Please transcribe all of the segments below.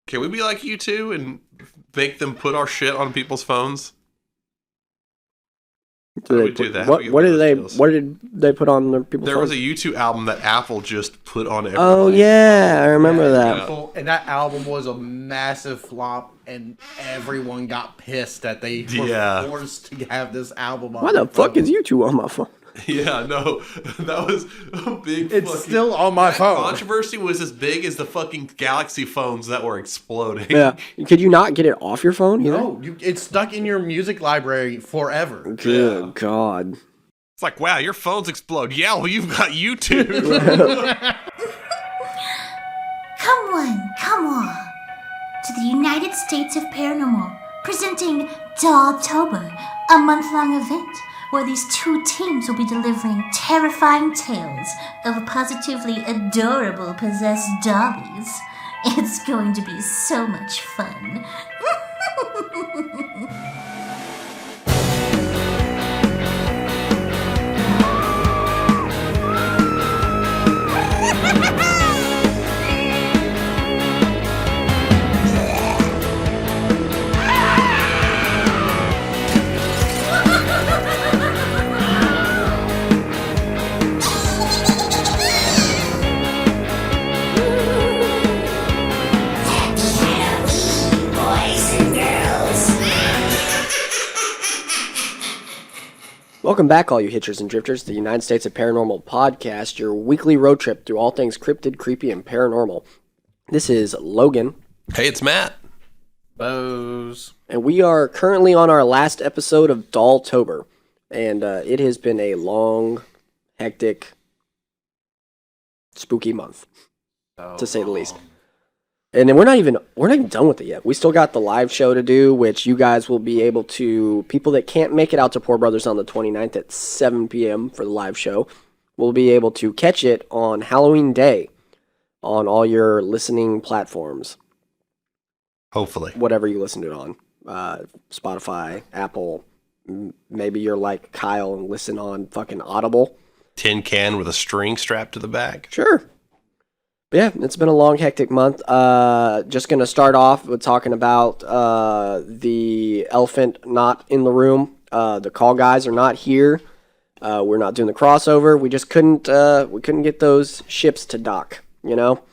Can we be like U2 and make them put our shit on people's phones? How do we do that? What did they put on their people's There phones? was a U2 album that Apple just put on everything. Oh, yeah. I remember that. And that album was a massive flop, and everyone got pissed that they were forced to have this album on Why the fuck is U2 on my phone? Yeah, no, that was a big. It's still on my phone. Controversy was as big as the fucking Galaxy phones that were exploding. Yeah, could you not get it off your phone either? No, it's stuck in your music library forever. Good God. It's like, wow, your phones explode. Yeah, well, you've got YouTube. Come on, to the United States of Paranormal, presenting Dolltober, a month-long event where these two teams will be delivering terrifying tales of positively adorable possessed dollies. It's going to be so much fun. Welcome back, all you hitchers and drifters, to the United States of Paranormal podcast, your weekly road trip through all things cryptid, creepy, and paranormal. This is Logan. Hey, it's Matt. Bose. And we are currently on our last episode of Dolltober. And it has been a long, hectic, spooky month, to say the least. And then we're not even done with it yet. We still got the live show to do, which you guys will be able to, people that can't make it out to Poor Brothers on the 29th at 7 p.m. for the live show, will be able to catch it on Halloween Day on all your listening platforms. Hopefully. Whatever you listen to it on. Spotify, Apple, maybe you're like Kyle and listen on fucking Audible. Tin can with a string strapped to the back. Sure. But yeah, it's been a long, hectic month. Just going to start off with talking about the elephant not in the room. The call guys are not here. We're not doing the crossover. We just couldn't get those ships to dock, you know?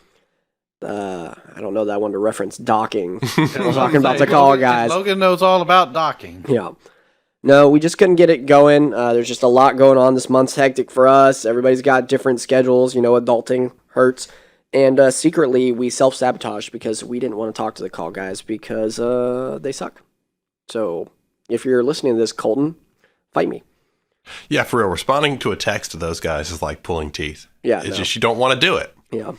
I don't know that I wanted to reference docking. I'm talking about the call guys. Logan knows all about docking. Yeah. No, we just couldn't get it going. There's just a lot going on. This month's hectic for us. Everybody's got different schedules. You know, adulting hurts. And secretly, we self-sabotaged because we didn't want to talk to the call guys because they suck. So, if you're listening to this, Colton, fight me. Yeah, for real. Responding to a text to those guys is like pulling teeth. Yeah, It's just you don't want to do it. Yeah.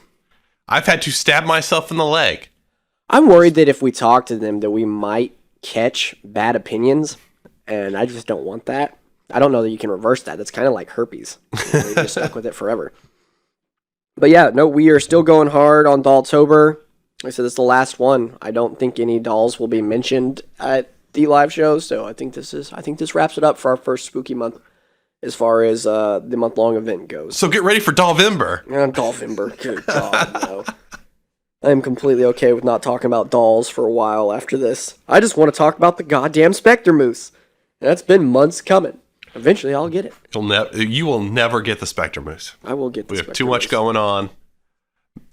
I've had to stab myself in the leg. I'm worried that if we talk to them that we might catch bad opinions, and I just don't want that. I don't know that you can reverse that. That's kind of like herpes. You're just stuck with it forever. But yeah, no, we are still going hard on Dolltober. Like I said, this is the last one. I don't think any dolls will be mentioned at the live show, so I think this wraps it up for our first spooky month as far as the month-long event goes. So get ready for Dollvember. Dollvember. Good God, no. I'm completely okay with not talking about dolls for a while after this. I just want to talk about the goddamn Spectre Moose. That's been months coming. Eventually, I'll get it. You will never get the Spectre Moose. I will get the We have too much going on.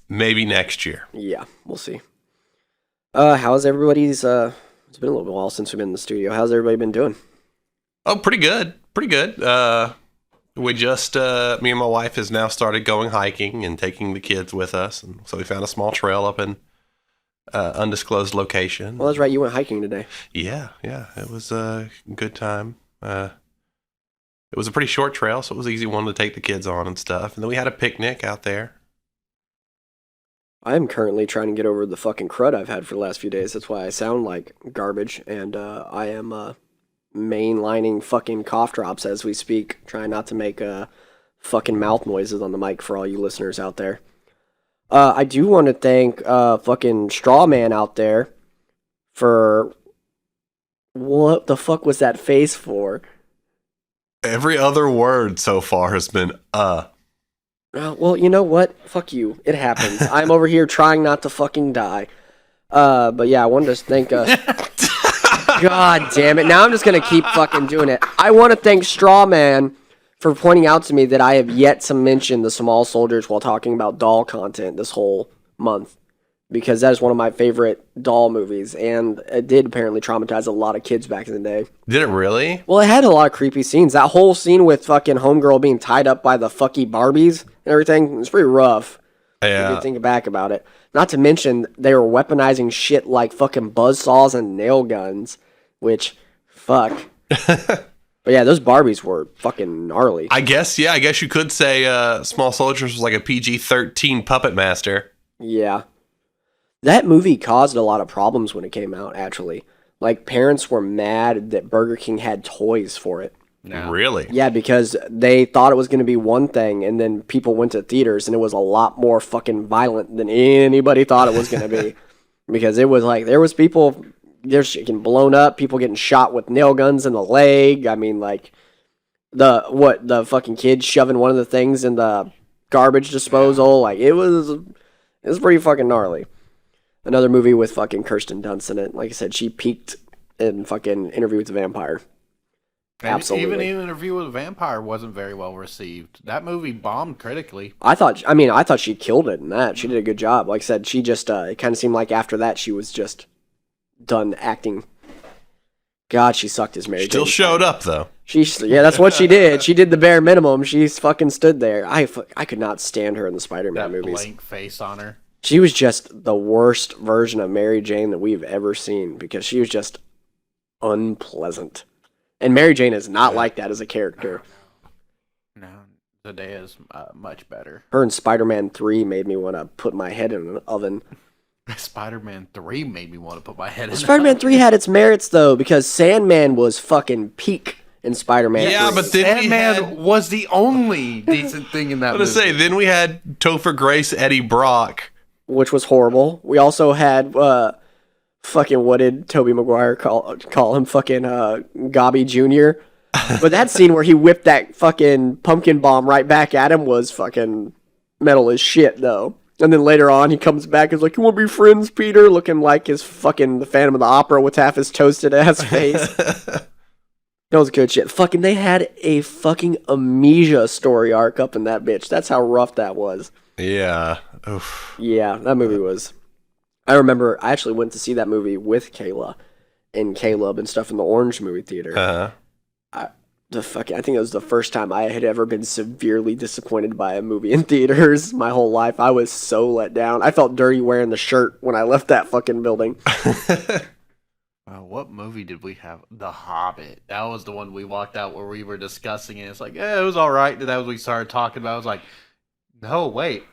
Maybe next year. Yeah, we'll see. How's everybody's... It's been a little while since we've been in the studio. How's everybody been doing? Oh, pretty good. Pretty good. We just... me and my wife has now started going hiking and taking the kids with us. And so we found a small trail up in undisclosed location. Well, that's right. You went hiking today. Yeah. It was a good time. It was a pretty short trail, so it was an easy one to take the kids on and stuff. And then we had a picnic out there. I am currently trying to get over the fucking crud I've had for the last few days. That's why I sound like garbage. And I am mainlining fucking cough drops as we speak, trying not to make fucking mouth noises on the mic for all you listeners out there. I do want to thank fucking Strawman out there for... What the fuck was that face for? Every other word so far has been, Well, you know what? Fuck you. It happens. I'm over here trying not to fucking die. But yeah, I wanted to thank. God damn it! Now I'm just gonna keep fucking doing it. I want to thank Strawman for pointing out to me that I have yet to mention the Small Soldiers while talking about doll content this whole month, because that is one of my favorite doll movies, and it did apparently traumatize a lot of kids back in the day. Did it really? Well, it had a lot of creepy scenes. That whole scene with fucking Homegirl being tied up by the fucky Barbies and everything, it was pretty rough. Yeah. If you think back about it. Not to mention, they were weaponizing shit like fucking buzzsaws and nail guns, which, fuck. But yeah, those Barbies were fucking gnarly. I guess you could say Small Soldiers was like a PG-13 Puppet Master. Yeah. That movie caused a lot of problems when it came out, actually. Like, parents were mad that Burger King had toys for it. No. Really? Yeah, because they thought it was going to be one thing, and then people went to theaters, and it was a lot more fucking violent than anybody thought it was going to be. Because it was like, there was people, there's getting blown up, people getting shot with nail guns in the leg. I mean, like, the fucking kid shoving one of the things in the garbage disposal. Like, it was pretty fucking gnarly. Another movie with fucking Kirsten Dunst in it. Like I said, she peaked in fucking Interview with the Vampire. Absolutely. Even Interview with a Vampire wasn't very well received. That movie bombed critically. I thought she killed it in that. She did a good job. Like I said, she just, it kind of seemed like after that she was just done acting. God, she sucked as Mary Jane. Still showed up, though. Yeah, that's what she did. She did the bare minimum. She fucking stood there. I could not stand her in the Spider-Man That movies. blank face on her. She was just the worst version of Mary Jane that we've ever seen because she was just unpleasant. And Mary Jane is not like that as a character. No, Zendaya is much better. Her in Spider-Man 3 made me want to put my head in an oven. Spider-Man 3 made me want to put my head in Spider-Man 3 had its merits, though, because Sandman was fucking peak in Spider-Man 3. But then Sandman was the only decent thing in that movie. Then we had Topher Grace, Eddie Brock. Which was horrible. We also had... fucking what did Tobey Maguire call him? Fucking Gobby Jr. But that scene where he whipped that fucking pumpkin bomb right back at him was fucking metal as shit, though. And then later on, he comes back and is like, "You want to be friends, Peter?" Looking like his fucking the Phantom of the Opera with half his toasted ass face. That was good shit. Fucking, they had a fucking Amnesia story arc up in that bitch. That's how rough that was. Yeah. Oof. Yeah, that movie was... I remember I actually went to see that movie with Kayla and Caleb and stuff in the Orange movie theater. Uh-huh. I think it was the first time I had ever been severely disappointed by a movie in theaters my whole life. I was so let down. I felt dirty wearing the shirt when I left that fucking building. What movie did we have? The Hobbit. That was the one we walked out where we were discussing it. It's like, it was all right. That was we started talking about. I was like, no, wait.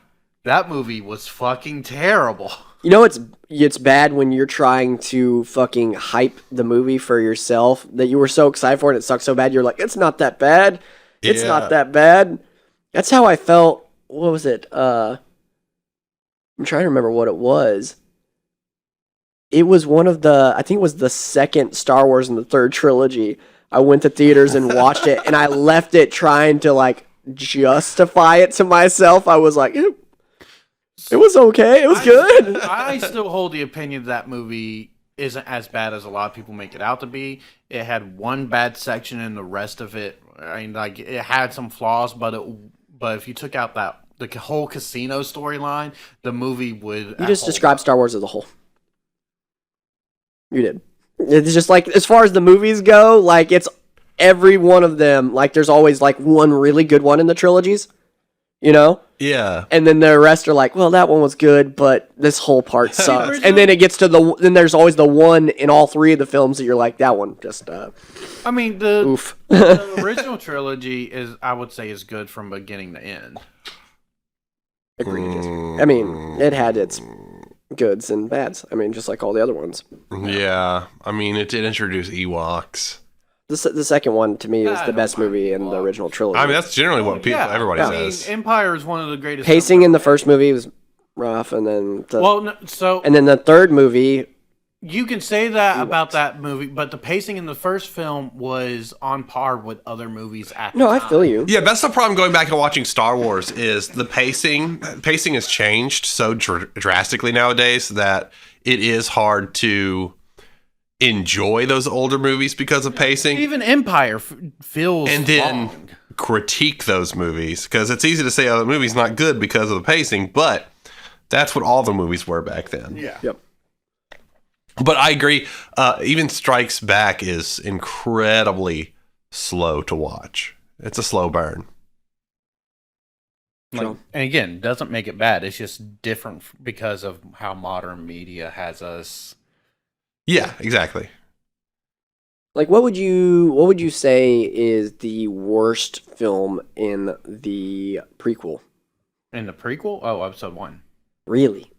That movie was fucking terrible. You know, it's bad when you're trying to fucking hype the movie for yourself that you were so excited for it. It sucks so bad. You're like, it's not that bad. It's not that bad. That's how I felt. What was it? I'm trying to remember what it was. It was I think it was the second Star Wars in the third trilogy. I went to theaters and watched it, and I left it trying to like justify it to myself. I was like, it was okay. It was good. I still hold the opinion that movie isn't as bad as a lot of people make it out to be. It had one bad section, and the rest of it, I mean, like it had some flaws, but if you took out the whole casino storyline, the movie would. You just described Star Wars as a whole. You did. It's just like as far as the movies go, like it's every one of them. Like there's always like one really good one in the trilogies. You know? Yeah. And then the rest are like, well, that one was good, but this whole part sucks. And then it gets to then there's always the one in all three of the films that you're like, that one just, I mean, oof. The original trilogy I would say, is good from beginning to end. Egregious. I mean, it had its goods and bads. I mean, just like all the other ones. Yeah. I mean, it did introduce Ewoks. The second one, to me, is the best movie in the original trilogy. I mean, that's generally what everybody says. Empire is one of the greatest. Pacing in the first movie was rough, and then and then the third movie. You can say that about that movie, but the pacing in the first film was on par with other movies at the time. I feel you. Yeah, that's the problem going back and watching Star Wars is the pacing. Pacing has changed so drastically nowadays that it is hard to enjoy those older movies because of pacing. Even Empire feels And then long. critique those movies, because it's easy to say, oh, the movie's not good because of the pacing, but that's what all the movies were back then. Yeah. Yep. But I agree. Even Strikes Back is incredibly slow to watch. It's a slow burn. Like, and again, doesn't make it bad. It's just different because of how modern media has us. Yeah, exactly. Like, what would you say is the worst film in the prequel? In the prequel? Oh, episode 1. Really?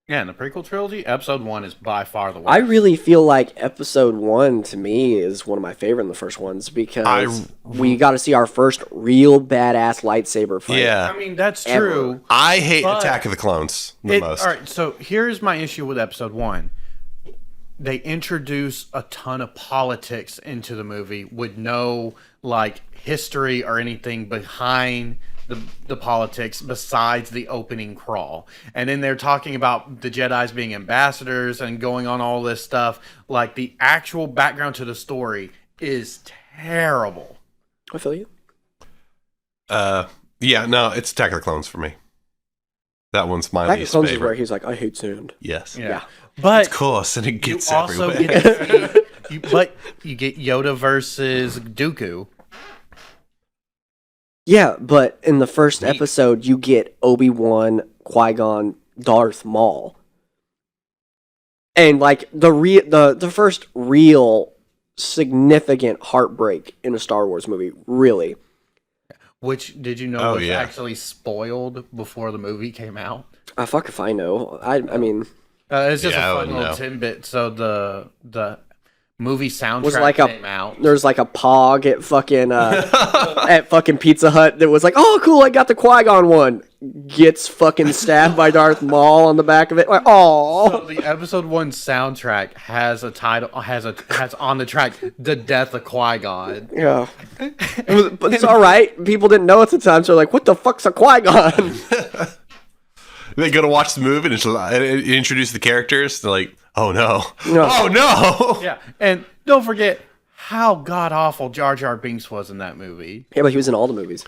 Yeah, in the prequel trilogy, episode 1 is by far the worst. I really feel like episode 1 to me is one of my favorite in the first ones because we got to see our first real badass lightsaber fight. Yeah. I mean, that's Ever. true. I hate But Attack of the Clones the most. All right, so here's my issue with episode 1. They introduce a ton of politics into the movie with no like history or anything behind the politics besides the opening crawl. And then they're talking about the Jedis being ambassadors and going on all this stuff. Like, the actual background to the story is terrible. I feel you. Yeah, no, it's Attack of the Clones for me. That one's my Attack of the least Clones is where favorite. he's like, I hate sand. Yes. Yeah. But Of course, and it you gets also everywhere. get you get Yoda versus Dooku. Yeah, but in the first Neat. episode, you get Obi-Wan, Qui-Gon, Darth Maul. And, like, the first real significant heartbreak in a Star Wars movie, really. Which, did you know, Oh, was yeah. actually spoiled before the movie came out? Fuck if I know. I mean, It's just Yeah, I a fun wouldn't little know. tidbit. So the movie soundtrack was like came out. there's like a pog at fucking at fucking Pizza Hut that was like, oh cool, I got the Qui-Gon one. Gets fucking stabbed by Darth Maul on the back of it. Like, oh, So the episode 1 soundtrack has a title, has on the track "The Death of Qui-Gon." yeah. But it's all right. People didn't know at the time, so they're like, what the fuck's a Qui-Gon? They go to watch the movie and it introduce the characters. They're like, oh no. No. Oh no. Yeah, and don't forget how god awful Jar Jar Binks was in that movie. Yeah, but he was in all the movies.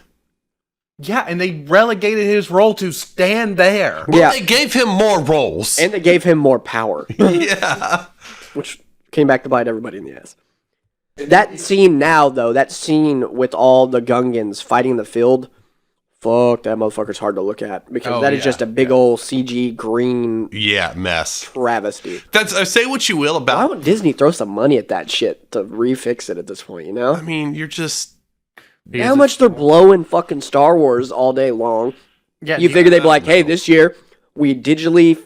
Yeah, and they relegated his role to stand there. Well, Yeah. they gave him more roles. And they gave him more power, Yeah. which came back to bite everybody in the ass. That scene now, though, that scene with all the Gungans fighting in the field, fuck, that motherfucker's hard to look at because Oh, that is yeah, just a big old CG green Yeah, mess. travesty. That's say what you will Why about. would Disney throw some money at that shit to refix it at this point, you know? I mean, you're just. How much they're blowing fucking Star Wars all day long. Yeah, You figure they'd be like, hey, this year we digitally,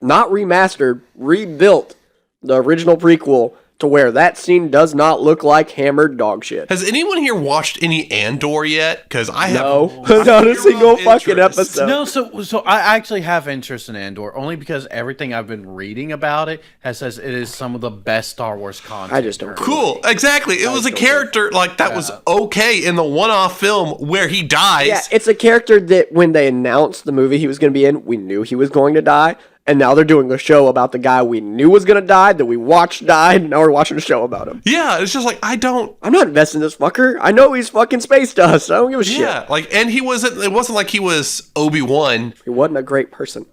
not remastered, rebuilt the original prequel to where that scene does not look like hammered dog shit. Has anyone here watched any Andor yet? Because I have. No, not a single Zero fucking interest. episode. No, so I actually have interest in Andor only because everything I've been reading about it says it is some of the best Star Wars content. I just don't currently. Cool. Exactly. It was a character like that was okay in the one-off film where he dies. Yeah, it's a character that when they announced the movie he was going to be in, we knew he was going to die. And now they're doing a show about the guy we knew was going to die, that we watched died, and now we're watching a show about him. Yeah, it's just like I don't. I'm not investing in this fucker. I know he's fucking space dust. I don't give a Yeah, shit. like, and he wasn't. It wasn't like he was Obi-Wan. He wasn't a great person.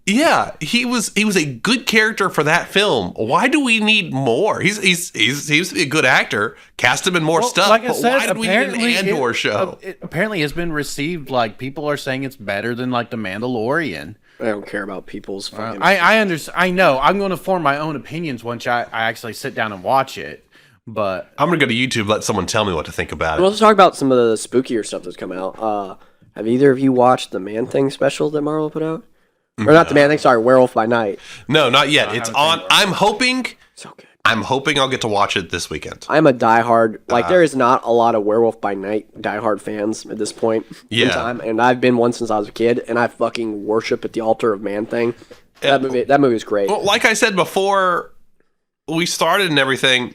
Yeah, he was a good character for that film. Why do we need more? He seems to be a good actor. Cast him in more Well, stuff. like I but said, why did we need an Andor show? It apparently has been received like people are saying it's better than like The Mandalorian. I don't care about people's fucking... I understand. I know. I'm going to form my own opinions once I actually sit down and watch it. But I'm gonna go to YouTube. Let someone tell me what to think about it. Well, let's talk about some of the spookier stuff that's come out. Have either of you watched the Man-Thing special that Marvel put out? Or not the Man-Thing, sorry, Werewolf by Night. No, not yet. It's on. I'm hoping. So good. I'm hoping I'll get to watch it this weekend. I'm a diehard, like there is not a lot of Werewolf by Night diehard fans at this point in Yeah. time, and I've been one since I was a kid, and I fucking worship at the altar of Man-Thing. That movie is great. Well, like I said before we started and everything,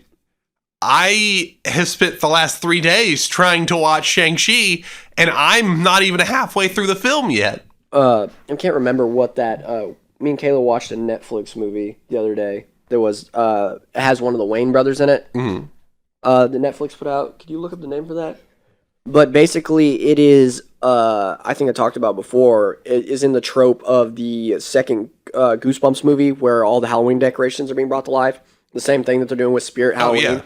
I have spent the last 3 days trying to watch Shang-Chi, and I'm not even halfway through the film yet. I can't remember what that me and Kayla watched a Netflix movie the other day. There was it has one of the Wayne brothers in it. Mm-hmm. The Netflix put out. Could you look up the name for that? But basically, it is. I think I talked about before. It is in the trope of the second Goosebumps movie, where all the Halloween decorations are being brought to life. The same thing that they're doing with Spirit Halloween. Oh, yeah.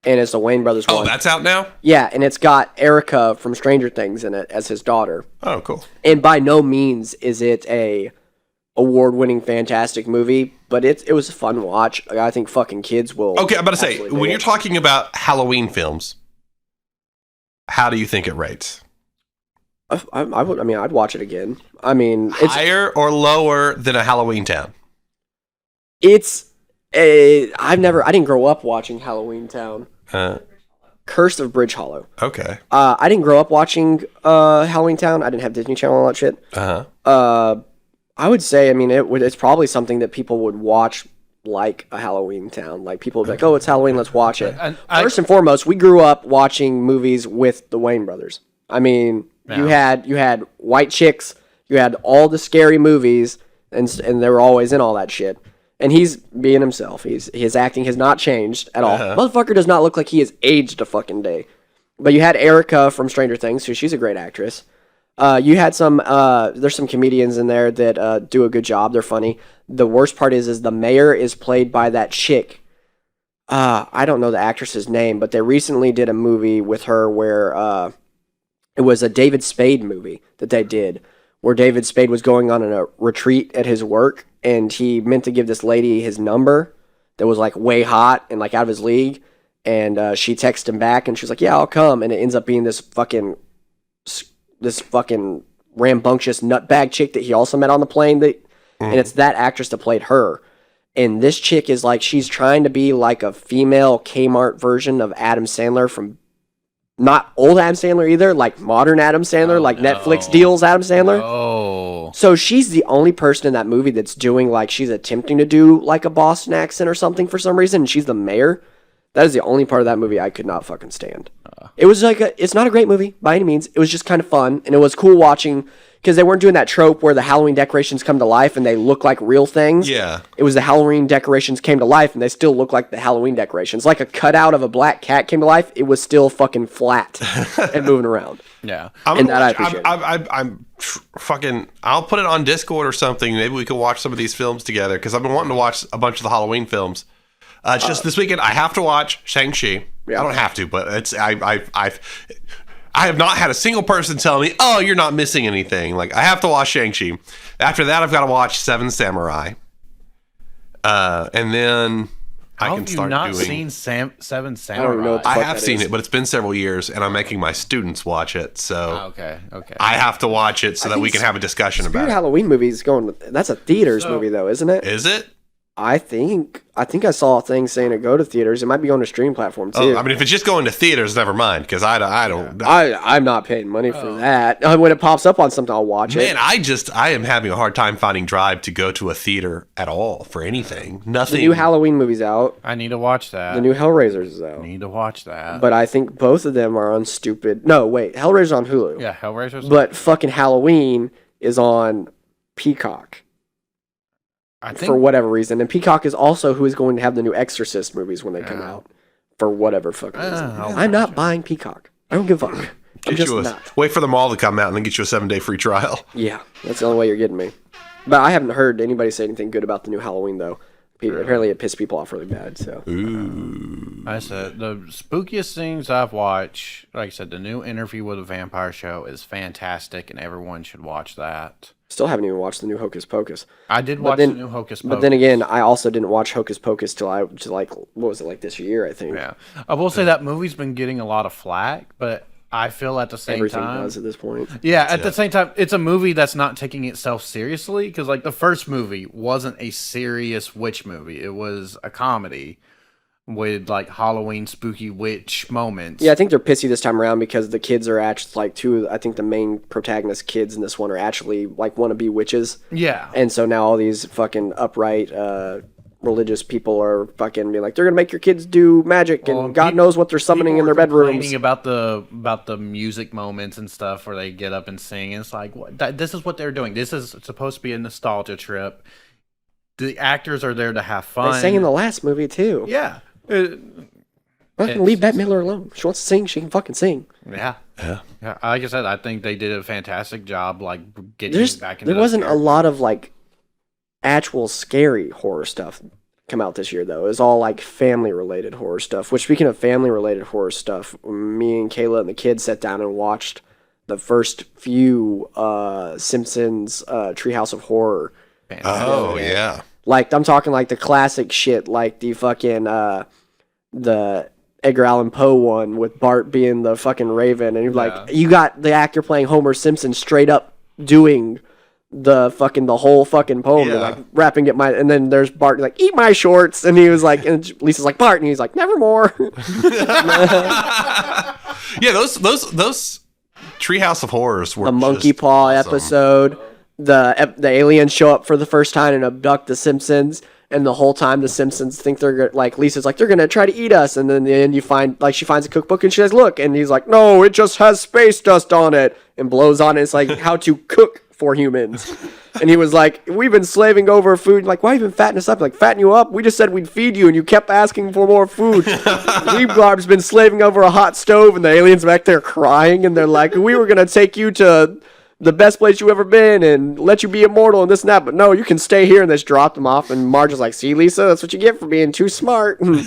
And it's the Wayne brothers one. Oh, that's out now? Yeah, and it's got Erica from Stranger Things in it as his daughter. Oh, cool. And by no means is it a award-winning fantastic movie, but it was a fun watch. Like, I think fucking kids will. Okay, I'm about to say, absolutely when dig you're it. talking about Halloween films, how do you think it rates? I'd watch it again. I mean, it's Higher or lower than a Halloween Town? I didn't grow up watching Halloween Town. Curse of Bridge Hollow. Okay. I didn't grow up watching Halloween Town. I didn't have Disney Channel and all that shit. I would say, I mean, it's probably something that people would watch like a Halloween Town. Like, people would be like, oh, it's Halloween, let's watch it. First and foremost, we grew up watching movies with the Wayne brothers. I mean, you had White Chicks, you had all the scary movies, and they were always in all that shit. And he's being himself. His acting has not changed at all. Motherfucker does not look like he has aged a fucking day. But you had Erica from Stranger Things, who she's a great actress. You had there's some comedians in there that do a good job. They're funny. The worst part is the mayor is played by that chick. I don't know the actress's name, but they recently did a movie with her where it was a David Spade movie that they did, where David Spade was going on a retreat at his work, and he meant to give this lady his number that was like way hot and like out of his league, and she texted him back, and she's like, yeah, I'll come, and it ends up being this fucking rambunctious nutbag chick that he also met on the plane, and it's that actress that played her. And this chick is like, she's trying to be like a female Kmart version of Adam Sandler, from not old Adam Sandler either, like modern Adam Sandler, Netflix deals Adam Sandler. Oh. So she's the only person in that movie that's doing, like, she's attempting to do like a Boston accent or something for some reason, and she's the mayor. That is the only part of that movie I could not fucking stand. It was like it's not a great movie by any means. It was just kind of fun, and it was cool watching, because they weren't doing that trope where the Halloween decorations come to life and they look like real things. Yeah. It was the Halloween decorations came to life and they still look like the Halloween decorations. Like a cutout of a black cat came to life, it was still fucking flat and moving around. Yeah. And that I appreciate. I'll put it on Discord or something. Maybe we can watch some of these films together, because I've been wanting to watch a bunch of the Halloween films. It's just this weekend I have to watch Shang-Chi. Yeah. I don't have to, but I have not had a single person tell me, "Oh, you're not missing anything." Like, I have to watch Shang-Chi. After that, I've got to watch Seven Samurai. And then I can start doing. Have you not seen Seven Samurai? I don't know what the I fuck have that seen is. it, but it's been several years, and I'm making my students watch it. So Okay. I have to watch it so that think we can have a discussion Spirit about it. Halloween movies going. That's a theaters movie though, isn't it? Is it? I think I saw a thing saying to go to theaters. It might be on a stream platform too. Oh, I mean, if it's just going to theaters, never mind, because I don't. I'm not paying money for that. When it pops up on something, I'll watch it. Man, I am having a hard time finding drive to go to a theater at all for anything. Nothing. The new Halloween movie's out. I need to watch that. The new Hellraisers is out. I need to watch that. But I think both of them are on stupid. No, wait. Hellraiser's on Hulu. Yeah, Hellraiser's. But fucking Halloween is on Peacock I think for whatever reason. And Peacock is also who is going to have the new Exorcist movies when they come out. For whatever fucking reason. I'm not buying Peacock. I don't give a fuck. I'm just not. Wait for them all to come out and then get you a 7-day free trial. Yeah, that's the only way you're getting me. But I haven't heard anybody say anything good about the new Halloween, though. Apparently it pissed people off really bad, so. Ooh. I said the spookiest things I've watched, like I said, the new Interview with a Vampire show is fantastic, and everyone should watch that. Still haven't even watched the new Hocus Pocus. I did watch the new Hocus Pocus. But then again, I also didn't watch Hocus Pocus till what was it, like this year, I think. Yeah. I will say that movie's been getting a lot of flack, but I feel at the same Everything time. does at this point. Yeah, at the same time, it's a movie that's not taking itself seriously, because like the first movie wasn't a serious witch movie. It was a comedy with like Halloween spooky witch moments. Yeah, I think they're pissy this time around because the kids are actually I think the main protagonist kids in this one are actually like wannabe witches. Yeah. And so now all these fucking upright religious people are fucking being like, they're gonna make your kids do magic, and Well, God knows what they're summoning in their bedrooms. Complaining about the music moments and stuff where they get up and sing. And it's like, this is what they're doing. This is supposed to be a nostalgia trip. The actors are there to have fun. They sang in the last movie too. Yeah. Leave Bette Midler alone. She wants to sing. She can fucking sing. Yeah. Like I said, I think they did a fantastic job, like getting back into. There wasn't a lot of like actual scary horror stuff come out this year though. It was all like family related horror stuff. Which, speaking of family related horror stuff, me and Kayla and the kids sat down and watched the first few Simpsons Treehouse of Horror. Oh yeah. Like I'm talking like the classic shit, like the fucking the Edgar Allan Poe one with Bart being the fucking Raven, and you're like, you got the actor playing Homer Simpson straight up doing the whole fucking poem, and like rapping it and then there's Bart like, eat my shorts, and he was like, and Lisa's like, Bart, and he's like, nevermore. Yeah, those Treehouse of Horrors were the Monkey Paw episode. The aliens show up for the first time and abduct the Simpsons, and the whole time the Simpsons think they're like, Lisa's like, they're gonna try to eat us, and then in the end you find like she finds a cookbook and she says, look, and he's like, no, it just has space dust on it, and blows on it. It's like how to cook for humans. And he was like, we've been slaving over food. Like, why have you been fattening us up? Like, fatten you up? We just said we'd feed you, and you kept asking for more food. Weebgarb's been slaving over a hot stove, and the aliens back there crying, and they're like, we were gonna take you to the best place you ever been and let you be immortal and this and that, but no, you can stay here, and they just dropped them off, and Marge is like, see, Lisa, that's what you get for being too smart. And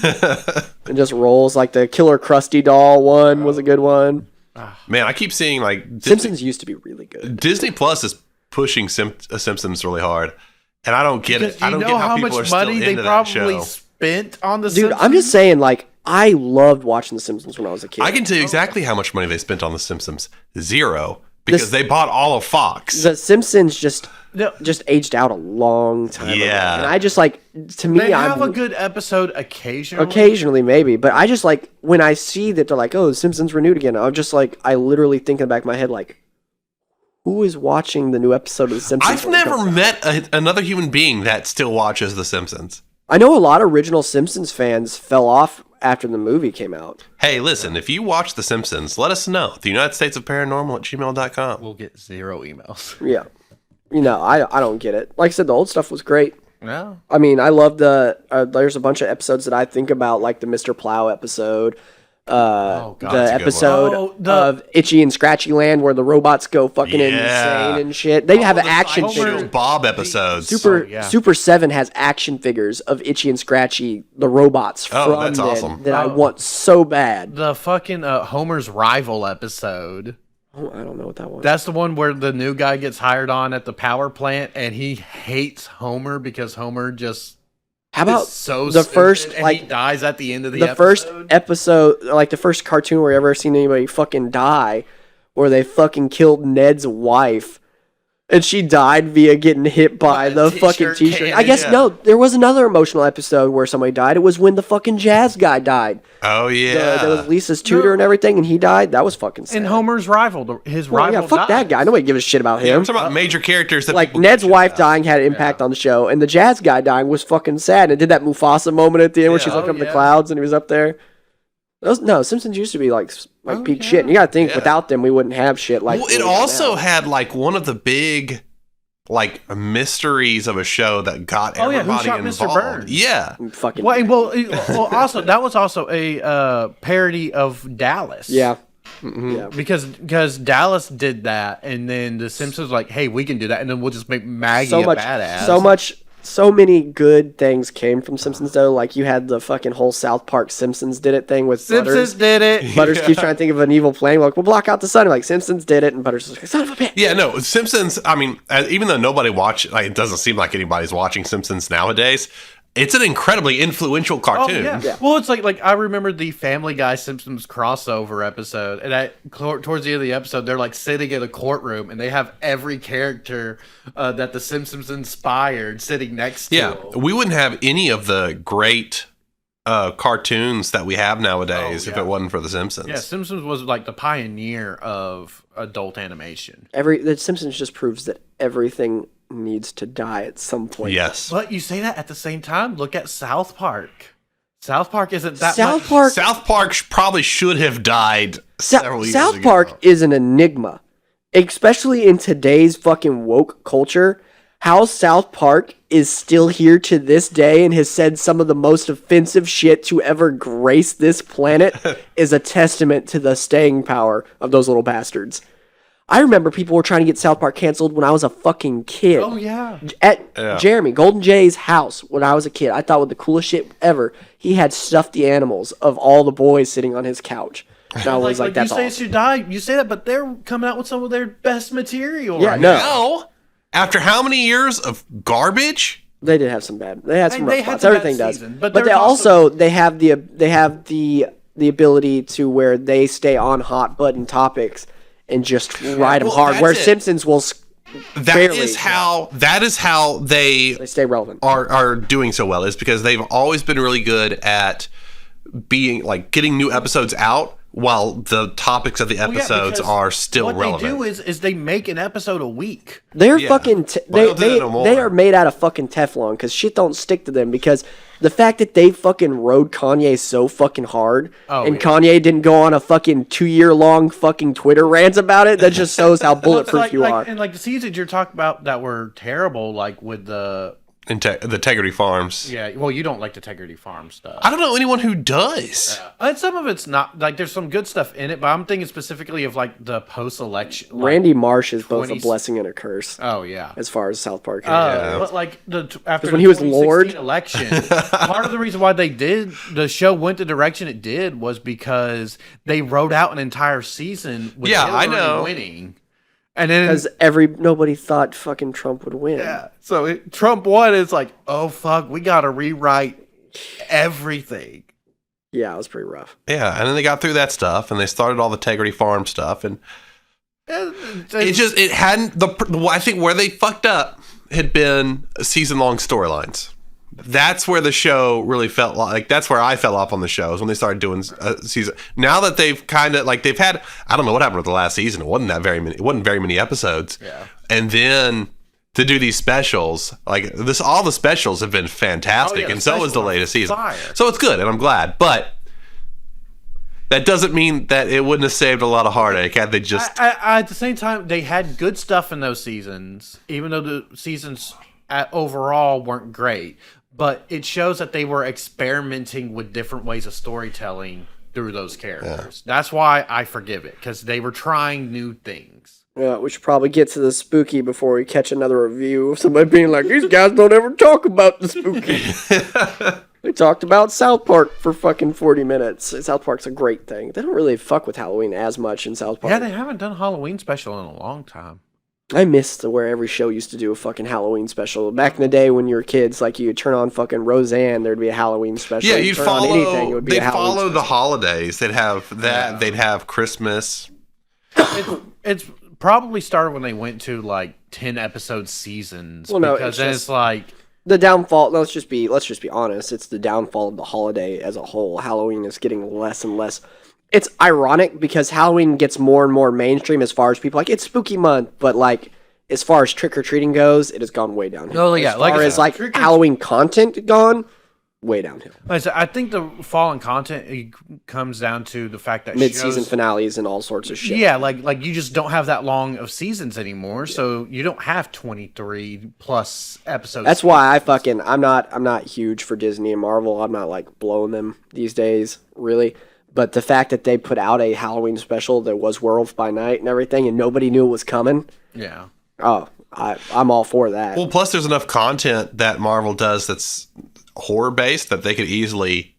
just rolls. Like the Killer Krusty Doll one was a good one. Man, I keep seeing like Simpsons used to be really good. Disney Plus is pushing Simpsons really hard, and I don't get it. I don't get how people are still into that show. Probably spent on the Dude, Simpsons. I'm just saying, like, I loved watching The Simpsons when I was a kid. I can tell you exactly how much money they spent on The Simpsons. Zero. Because they bought all of Fox. The Simpsons just aged out a long time ago. And I just like, to me, they have a good episode occasionally. Occasionally, maybe. But I just like, when I see that they're like, oh, The Simpsons renewed again, I'm just like, I literally think in the back of my head, like, who is watching the new episode of The Simpsons? I've never met another human being that still watches The Simpsons. I know a lot of original Simpsons fans fell off after the movie came out. Hey, listen, if you watch The Simpsons, let us know. The United States of Paranormal at gmail.com. We'll get 0 emails. Yeah. You know, I don't get it. Like I said, the old stuff was great. No. I mean, I love there's a bunch of episodes that I think about, like the Mr. Plow episode. The episode of Itchy and Scratchy Land where the robots go fucking insane and shit. They have action figures. Bob episodes. Super 7 has action figures of Itchy and Scratchy, the robots from that I want so bad. The fucking Homer's Rival episode. Oh, I don't know what that was. That's the one where the new guy gets hired on at the power plant and he hates Homer because Homer just... How about so the first, like, he dies at the end of the episode? First episode, like the first cartoon where you ever seen anybody fucking die, where they fucking killed Ned's wife, and she died via getting hit by the fucking t-shirt. I guess, no, there was another emotional episode where somebody died. It was when the fucking jazz guy died. Oh, yeah. That was Lisa's tutor and everything, and he died. That was fucking sad. And Homer's rival, rival yeah, fuck that guy. Nobody gives a shit about him. I'm talking about major characters that like Ned's wife dying had an impact on the show, and the jazz guy dying was fucking sad. And it did that Mufasa moment at the end where she's looking up the clouds and he was up there. Simpsons used to be like peak shit. And you gotta think, without them, we wouldn't have shit like. Well, it also had like one of the big like mysteries of a show that got everybody who shot involved. Mr. Burns? Yeah. Fucking. Well, also that was also a parody of Dallas. Yeah. Mm-hmm. Yeah. Because Dallas did that, and then the Simpsons were like, hey, we can do that, and then we'll just make Maggie a badass. So many good things came from Simpsons though. Like you had the fucking whole South Park Simpsons did it thing with Simpsons Butters. did it. Butters keeps trying to think of an evil plan. Like, we'll block out the sun. Like, Simpsons did it, and Butters is like, son of a bitch. Yeah, no, Simpsons, I mean, even though nobody it doesn't seem like anybody's watching Simpsons nowadays, it's an incredibly influential cartoon. Oh, yeah. Well, it's like I remember the Family Guy Simpsons crossover episode, and towards the end of the episode, they're like sitting in a courtroom, and they have every character that the Simpsons inspired sitting next to. Yeah, we wouldn't have any of the great cartoons that we have nowadays if it wasn't for the Simpsons. Yeah, Simpsons was like the pioneer of adult animation. The Simpsons just proves that everything needs to die at some point. Yes. But you say that at the same time. Look at South Park. South Park isn't that South much. Park. South Park probably should have died several years South ago. Park is an enigma, especially in today's fucking woke culture. How South Park is still here to this day and has said some of the most offensive shit to ever grace this planet is a testament to the staying power of those little bastards. I remember people were trying to get South Park canceled when I was a fucking kid. Oh yeah. At Jeremy, Golden Jay's house when I was a kid, I thought was the coolest shit ever. He had stuffed animals of all the boys sitting on his couch. And I was like, that's you say awesome. it should die. You say that, but they're coming out with some of their best material. Yeah, right no. Now, after how many years of garbage? They did have some bad. They had some They rough had spots. some bad Everything does. season, but but they there's also they have the ability to where they stay on hot button topics and just ride them well, hard. that's Where it. Simpsons will That barely, is how they they stay relevant. are doing so well, is because they've always been really good at being like getting new episodes out while the topics of the episodes because are still what relevant. they do is they make an episode a week. They're Yeah. fucking. Well, don't do that no more. They are made out of fucking Teflon because shit don't stick to them. Because the fact that they fucking rode Kanye so fucking hard, and yeah. Kanye didn't go on a fucking 2-year long fucking Twitter rants about it, that just shows how bulletproof you are. And like the seasons you're talking about that were terrible, like with the The Integrity Farms. yeah. Well, you don't like the Integrity Farm stuff. I don't know anyone who does. And some of it's not like there's some good stuff in it, but I'm thinking specifically of like the post-election. Randy Marsh is both a 20 blessing and a curse Oh yeah. as far as South Park. But like after when the he was 2016 Lord. election, part of the reason why the show went the direction it did was because they wrote out an entire season with Yeah, I Hillary know. winning, and then Because nobody thought fucking Trump would win. yeah, so Trump won. It's like, oh fuck, we got to rewrite everything. Yeah, it was pretty rough. Yeah, and then they got through that stuff, and they started all the Integrity Farm stuff, and it hadn't I think where they fucked up had been season-long storylines. That's where the show really felt like that's where I fell off on the show is when they started doing season. Now that they've kind of like they've had, I don't know what happened with the last season. It wasn't very many episodes. Yeah. And then to do these specials, like this, all the specials have been fantastic, Oh, yeah, the and so was the specials are latest season. fire. So it's good, and I'm glad. But that doesn't mean that it wouldn't have saved a lot of heartache had they just. I, at the same time, they had good stuff in those seasons, even though the seasons overall weren't great. But it shows that they were experimenting with different ways of storytelling through those characters. That's why I forgive it, because they were trying new things. Yeah, we should probably get to the spooky before we catch another review of somebody being like, these guys don't ever talk about the spooky. They talked about South Park for fucking 40 minutes. South Park's a great thing. They don't really fuck with Halloween as much in South Park. Yeah, they haven't done a Halloween special in a long time. I missed where every show used to do a fucking Halloween special. Back in the day when you were kids, like you'd turn on fucking Roseanne, there'd be a Halloween special. Yeah, you'd turn on follow. anything, it would be They'd a Halloween follow the special. holidays. They'd have that. Yeah. They'd have Christmas. It's probably started when they went to like 10 episode seasons. Well, no, because it's then just- it's like The downfall. Let's just be honest. It's the downfall of the holiday as a whole. Halloween is getting less and less. It's ironic because Halloween gets more and more mainstream as far as people like it's spooky month, but like as far as trick or treating goes, it has gone way downhill. Oh, yeah, as like far I as said, like trick or- Halloween content gone, way downhill. I said, I think the fall in content comes down to the fact that Mid-season shows, finales and all sorts of shit. yeah, like you just don't have that long of seasons anymore, so you don't have 23 plus episodes. That's why I'm not huge for Disney and Marvel. I'm not like blowing them these days, really. But the fact that they put out a Halloween special that was Werewolf by Night and everything, and nobody knew it was coming. Yeah. Oh, I'm all for that. Well, plus there's enough content that Marvel does that's horror based that they could easily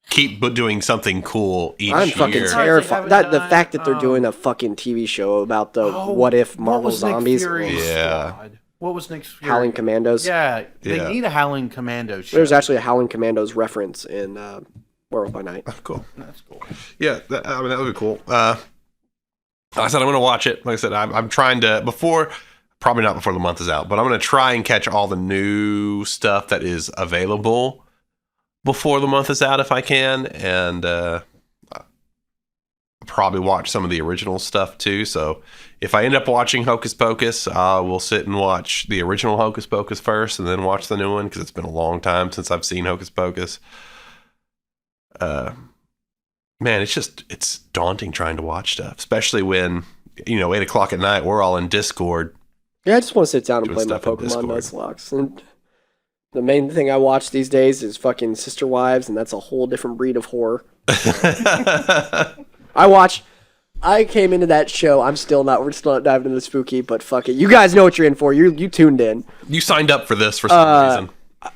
keep doing something cool each I'm year. fucking They terrified. haven't That the done, fact that they're doing a fucking TV show about the what if Marvel what was Nick zombies, Fury's Yeah. squad? What was Nick Fury? Howling Commandos. Yeah, they Yeah. need a Howling Commando show. There's actually a Howling Commandos reference in Werewolf by Night. Cool. That's cool. Yeah, that would be cool. Like I said, I'm going to watch it. Like I said, I'm trying to probably not before the month is out, but I'm going to try and catch all the new stuff that is available before the month is out if I can, and probably watch some of the original stuff too. So if I end up watching Hocus Pocus, I will sit and watch the original Hocus Pocus first and then watch the new one because it's been a long time since I've seen Hocus Pocus. Man, it's daunting trying to watch stuff, especially when, 8 o'clock at night, we're all in Discord. Yeah, I just want to sit down and play my stuff in Pokemon Discord. Nuzlocke. And the main thing I watch these days is fucking Sister Wives, and that's a whole different breed of horror. I came into that show. We're still not diving into the spooky, but fuck it. You guys know what you're in for. You tuned in. You signed up for this for some reason.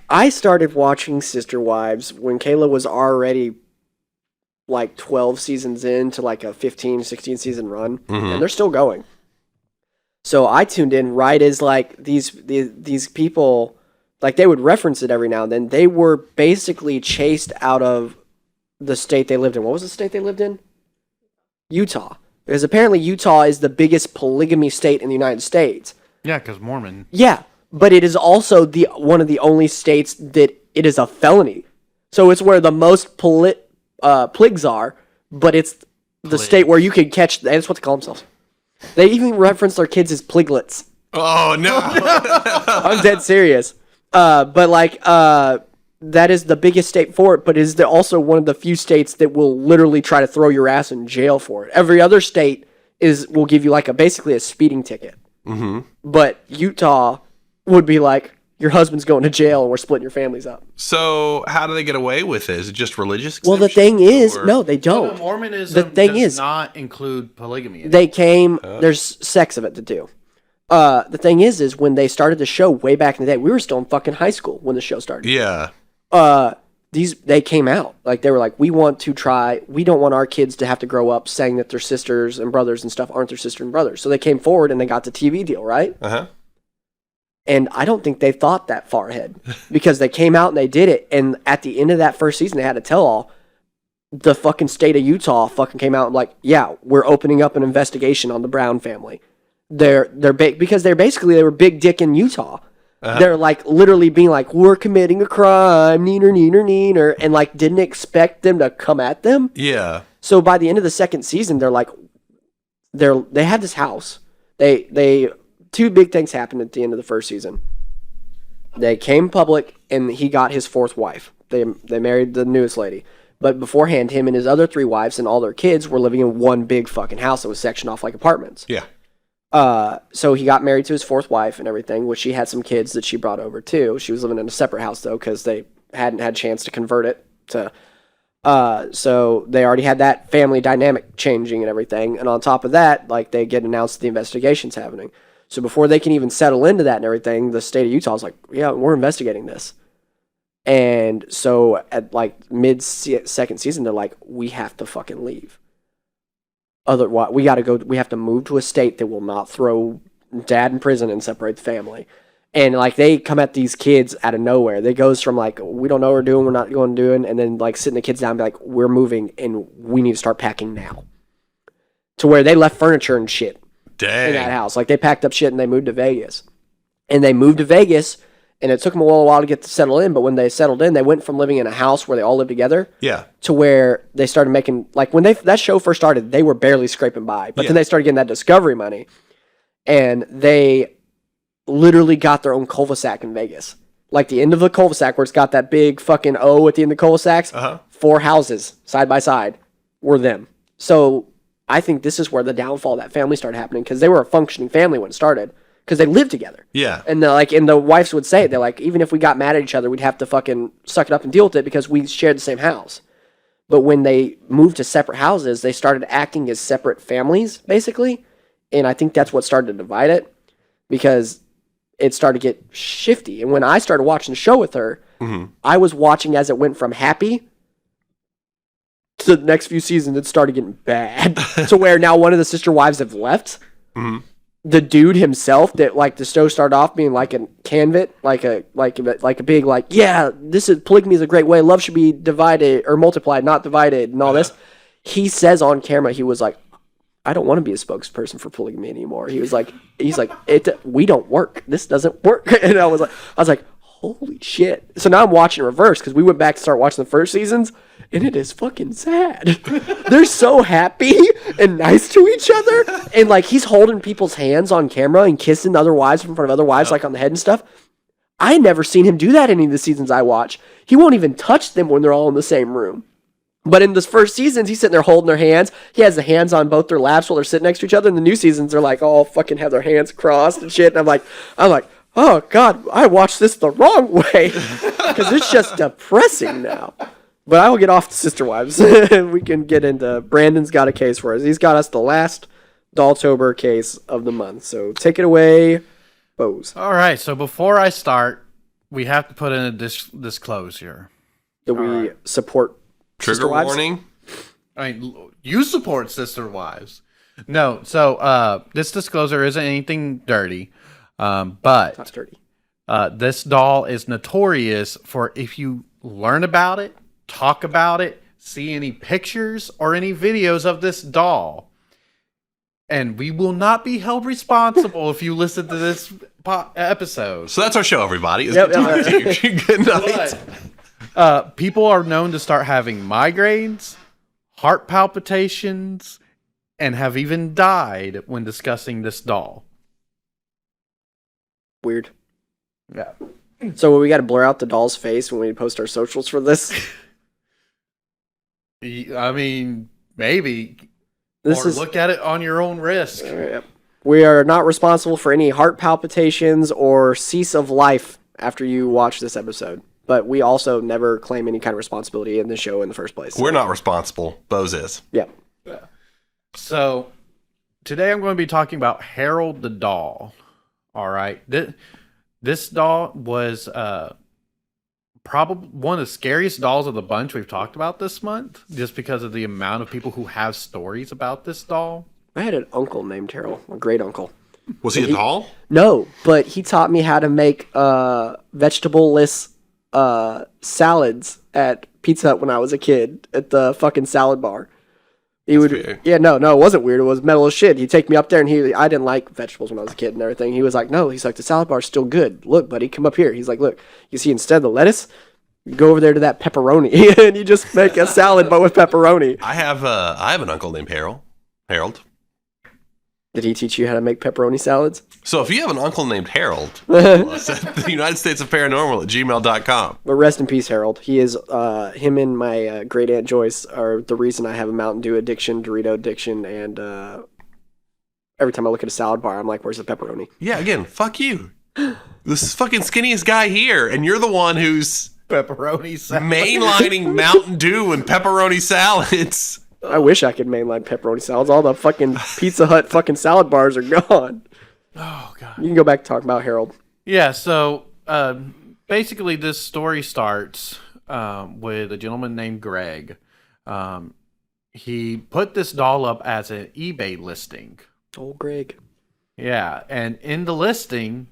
I started watching Sister Wives when Kayla was already like 12 seasons into like a 15, 16 season run, and they're still going. So I tuned in right as like these people, like they would reference it every now and then. They were basically chased out of the state they lived in. What was the state they lived in? Utah. Because apparently Utah is the biggest polygamy state in the United States. Yeah, because Mormon. Yeah, but it is also one of the only states that it is a felony. So it's where the most pligs are, but it's the state where you can catch. That's what they call themselves. They even reference their kids as pliglets. Oh no! I'm dead serious. But like, that is the biggest state for it, but is also one of the few states that will literally try to throw your ass in jail for it. Every other state will give you like basically a speeding ticket. Mm-hmm. But Utah would be like, your husband's going to jail and we're splitting your families up. So how do they get away with it? Is it just religious Well, the thing is, no, they don't. Mormonism does not include polygamy. There's sex of it to do. The thing is when they started the show way back in the day, we were still in fucking high school when the show started. Yeah. They came out. Like, they were like, we don't want our kids to have to grow up saying that their sisters and brothers and stuff aren't their sister and brothers. So they came forward and they got the TV deal, right? Uh-huh. And I don't think they thought that far ahead because they came out and they did it. And at the end of that first season, they had to tell all. The fucking state of Utah fucking came out and like, yeah, we're opening up an investigation on the Brown family. Because they were big dick in Utah. Uh-huh. They're like literally being like, we're committing a crime, neener, and like didn't expect them to come at them. Yeah. So by the end of the second season, they're like, they had this house. They two big things happened at the end of the first season. They came public, and he got his fourth wife. They married the newest lady. But beforehand, him and his other three wives and all their kids were living in one big fucking house that was sectioned off like apartments. Yeah. So he got married to his fourth wife and everything, which she had some kids that she brought over too. She was living in a separate house though, because they hadn't had a chance to convert it to. So they already had that family dynamic changing and everything. And on top of that, like they get announced the investigation's happening. So before they can even settle into that and everything, the state of Utah is like, yeah, we're investigating this. And so at like mid-second season, they're like, we have to fucking leave. Otherwise, we have to move to a state that will not throw dad in prison and separate the family. And like they come at these kids out of nowhere. They goes from like, we don't know what we're doing, we're not going to do it, and then like sitting the kids down and be like, we're moving and we need to start packing now. To where they left furniture and shit. Dang. In that house. Like they packed up shit and they moved to Vegas. And they moved to Vegas, and it took them a while to get to settle in, but when they settled in, they went from living in a house where they all lived together to where they started making, like when that show first started, they were barely scraping by. But then they started getting that Discovery money, and they literally got their own cul-de-sac in Vegas. Like the end of the cul-de-sac where it's got that big fucking O at the end of the cul-de-sacs, 4 houses side by side were them. So I think this is where the downfall of that family started happening, because they were a functioning family when it started, because they lived together. Yeah. And the wives would say it. They're like, even if we got mad at each other, we'd have to fucking suck it up and deal with it because we shared the same house. But when they moved to separate houses, they started acting as separate families, basically. And I think that's what started to divide it, because it started to get shifty. And when I started watching the show with her, I was watching as it went from happy to the next few seasons, it started getting bad. To where now one of the sister wives have left. Mm-hmm. The dude himself, that like the show started off being like a canvit, like a big like, yeah, this is polygamy is a great way. Love should be divided or multiplied, not divided, and all this. He says on camera, he was like, I don't want to be a spokesperson for polygamy anymore. He's like, we don't work. This doesn't work. And I was like, holy shit. So now I'm watching reverse because we went back to start watching the first seasons, and it is fucking sad. They're so happy and nice to each other, and like he's holding people's hands on camera and kissing other wives in front of other wives, like on the head and stuff. I never seen him do that in any of the seasons I watch. He won't even touch them when they're all in the same room. But in this first seasons, he's sitting there holding their hands. He has the hands on both their laps while they're sitting next to each other. In the new seasons, they're like all fucking have their hands crossed and shit. And I'm like, oh God, I watched this the wrong way because it's just depressing now. But I will get off the Sister Wives. We can get into Brandon's got a case for us. He's got us the last Dolltober case of the month. So take it away, Bose. All right. So before I start, we have to put in a disclosure. Do we support Trigger Sister Wives? warning. I mean, you support Sister Wives. No. So this disclosure isn't anything dirty, but Not dirty. this doll is notorious for if you learn about it, talk about it, see any pictures or any videos of this doll, and we will not be held responsible if you listen to this episode. So that's our show, everybody. It's Yep, good talking to you. Good night. People are known to start having migraines, heart palpitations, and have even died when discussing this doll. Weird. Yeah. So we got to blur out the doll's face when we post our socials for this. I mean, maybe. This or is look at it on your own risk. we are not responsible for any heart palpitations or cease of life after you watch this episode. But we also never claim any kind of responsibility in the show in the first place. We're not responsible. Bose is. Yeah. So, today I'm going to be talking about Harold the doll. All right. This doll was probably one of the scariest dolls of the bunch we've talked about this month, just because of the amount of people who have stories about this doll. I had an uncle named Harold, a great uncle. Was he a doll? No, but he taught me how to make vegetable-less salads at Pizza Hut when I was a kid at the fucking salad bar. He would, weird. yeah, no, it wasn't weird. It was metal as shit. He'd take me up there, and I didn't like vegetables when I was a kid and everything. He was like, no, he's like, the salad bar's still good. Look, buddy, come up here. He's like, look, you see, instead of the lettuce, you go over there to that pepperoni, and you just make a salad, but with pepperoni. I have an uncle named Harold. Did he teach you how to make pepperoni salads? So if you have an uncle named Harold, email us at the United States of Paranormal at gmail.com. But rest in peace, Harold. He is, him and my great aunt Joyce are the reason I have a Mountain Dew addiction, Dorito addiction, and every time I look at a salad bar, I'm like, where's the pepperoni? Yeah, again, fuck you. This is fucking skinniest guy here, and you're the one who's Pepperoni salad. mainlining Mountain Dew and pepperoni salads. I wish I could mainline pepperoni salads. All the fucking Pizza Hut fucking salad bars are gone. Oh, God. You can go back to talking about Harold. Yeah, so basically this story starts with a gentleman named Greg. He put this doll up as an eBay listing. Old Greg. Yeah, and in the listing,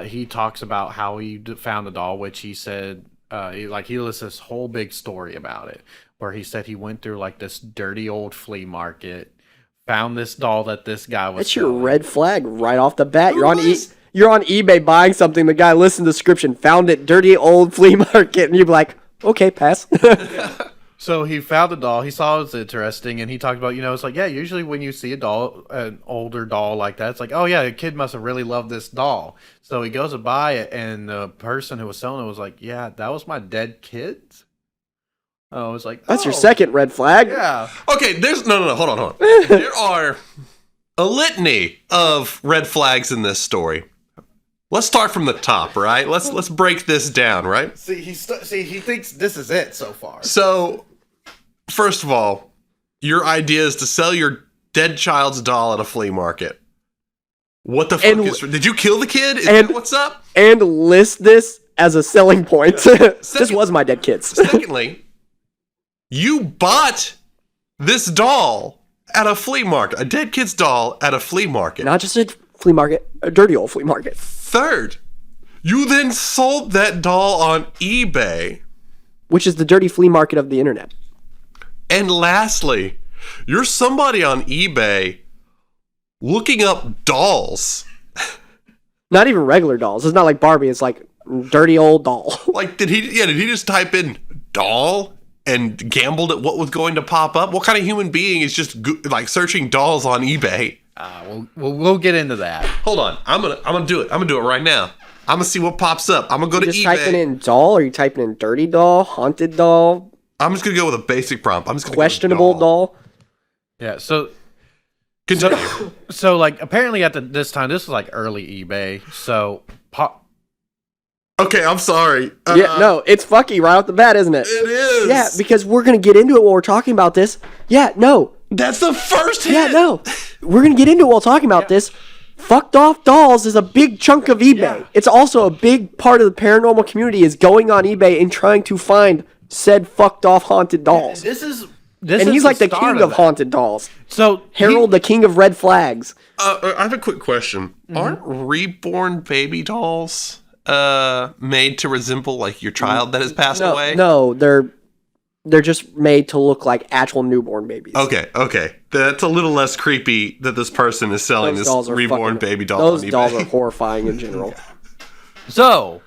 he talks about how he found the doll, which he said, he lists this whole big story about it, where he said he went through like this dirty old flea market, found this doll that this guy was That's your selling. red flag right off the bat. You're on eBay buying something. The guy listened to the description, found it, dirty old flea market, and you'd be like, okay, pass. So he found the doll. He saw it was interesting, and he talked about, it's like, yeah, usually when you see a doll, an older doll like that, it's like, oh yeah, a kid must have really loved this doll. So he goes to buy it, and the person who was selling it was like, yeah, that was my dead kid. I was like, That's your second red flag. Yeah. Okay, no, hold on. There are a litany of red flags in this story. Let's start from the top, right? Let's break this down, right? See, he thinks this is it so far. So, first of all, your idea is to sell your dead child's doll at a flea market. What the fuck did you kill the kid? Is that what's up? And list this as a selling point. This was my dead kid's. Secondly, you bought this doll at a flea market, a dead kid's doll at a flea market. Not just a flea market, a dirty old flea market. Third, you then sold that doll on eBay. Which is the dirty flea market of the internet. And lastly, you're somebody on eBay looking up dolls. Not even regular dolls. It's not like Barbie. It's like Dirty old doll. Like, did he just type in doll and gambled at what was going to pop up? What kind of human being is just like searching dolls on eBay? We'll get into that. Hold on, I'm gonna do it. I'm gonna do it right now. I'm gonna see what pops up. I'm gonna go to just eBay. Typing in doll, or are you typing in dirty doll, haunted doll, I'm just gonna go with a basic prompt. I'm just gonna questionable go with doll. Yeah, so Continue. so like apparently at this time, this was like early eBay. So Okay, I'm sorry. Yeah, no, it's fucky right off the bat, isn't it? It is. Yeah, because we're gonna get into it while we're talking about this. Yeah, no. That's the first hit. Yeah, no. We're gonna get into it while talking about this. Fucked off dolls is a big chunk of eBay. Yeah. It's also a big part of the paranormal community is going on eBay and trying to find said fucked off haunted dolls. this is And he's like the king of haunted dolls. So Harold, the king of red flags. I have a quick question. Aren't reborn baby dolls made to resemble like your child that has passed away? No, they're just made to look like actual newborn babies. Okay. That's a little less creepy that this person is selling Those this dolls are reborn fucking- baby doll Those on eBay. dolls are horrifying in general. So,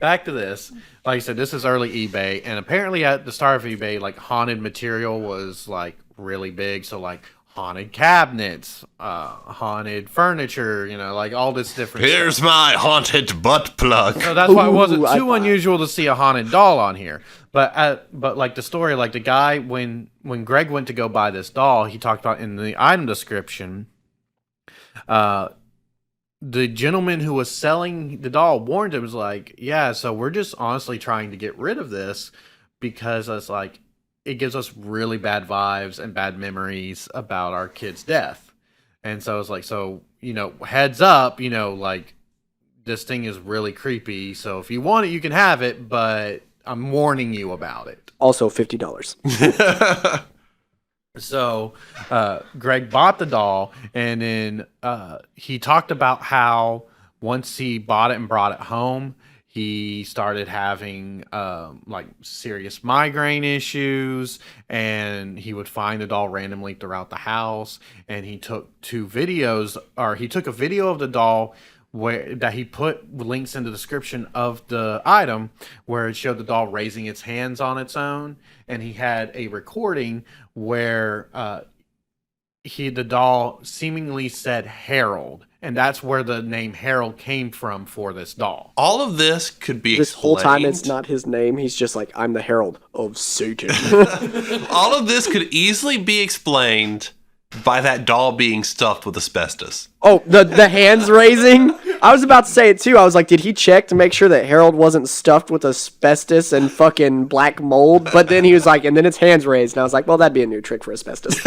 back to this. Like I said, this is early eBay, and apparently at the start of eBay, like haunted material was like really big. So like haunted cabinets, haunted furniture, like all this different Here's stuff. my haunted butt plug. So that's why it wasn't Ooh, too unusual to see a haunted doll on here. But like the story, like the guy when Greg went to go buy this doll, he talked about in the item description. The gentleman who was selling the doll warned him, was like, yeah, so we're just honestly trying to get rid of this because it's like it gives us really bad vibes and bad memories about our kid's death. And so it's like, so, heads up, like this thing is really creepy. So if you want it, you can have it, but I'm warning you about it. Also $50. So Greg bought the doll, and then he talked about how once he bought it and brought it home, he started having like serious migraine issues, and he would find the doll randomly throughout the house. And he took a video of the doll that he put links in the description of the item where it showed the doll raising its hands on its own, and he had a recording where the doll seemingly said Harold, and that's where the name Harold came from for this doll. All of this could be This whole time explained. it's not his name. He's just like, I'm the herald of Satan. All of this could easily be explained by that doll being stuffed with asbestos. Oh, the hands raising? I was about to say it too. I was like, did he check to make sure that Harold wasn't stuffed with asbestos and fucking black mold? But then he was like, and then it's hands raised. And I was like, well, that'd be a new trick for asbestos.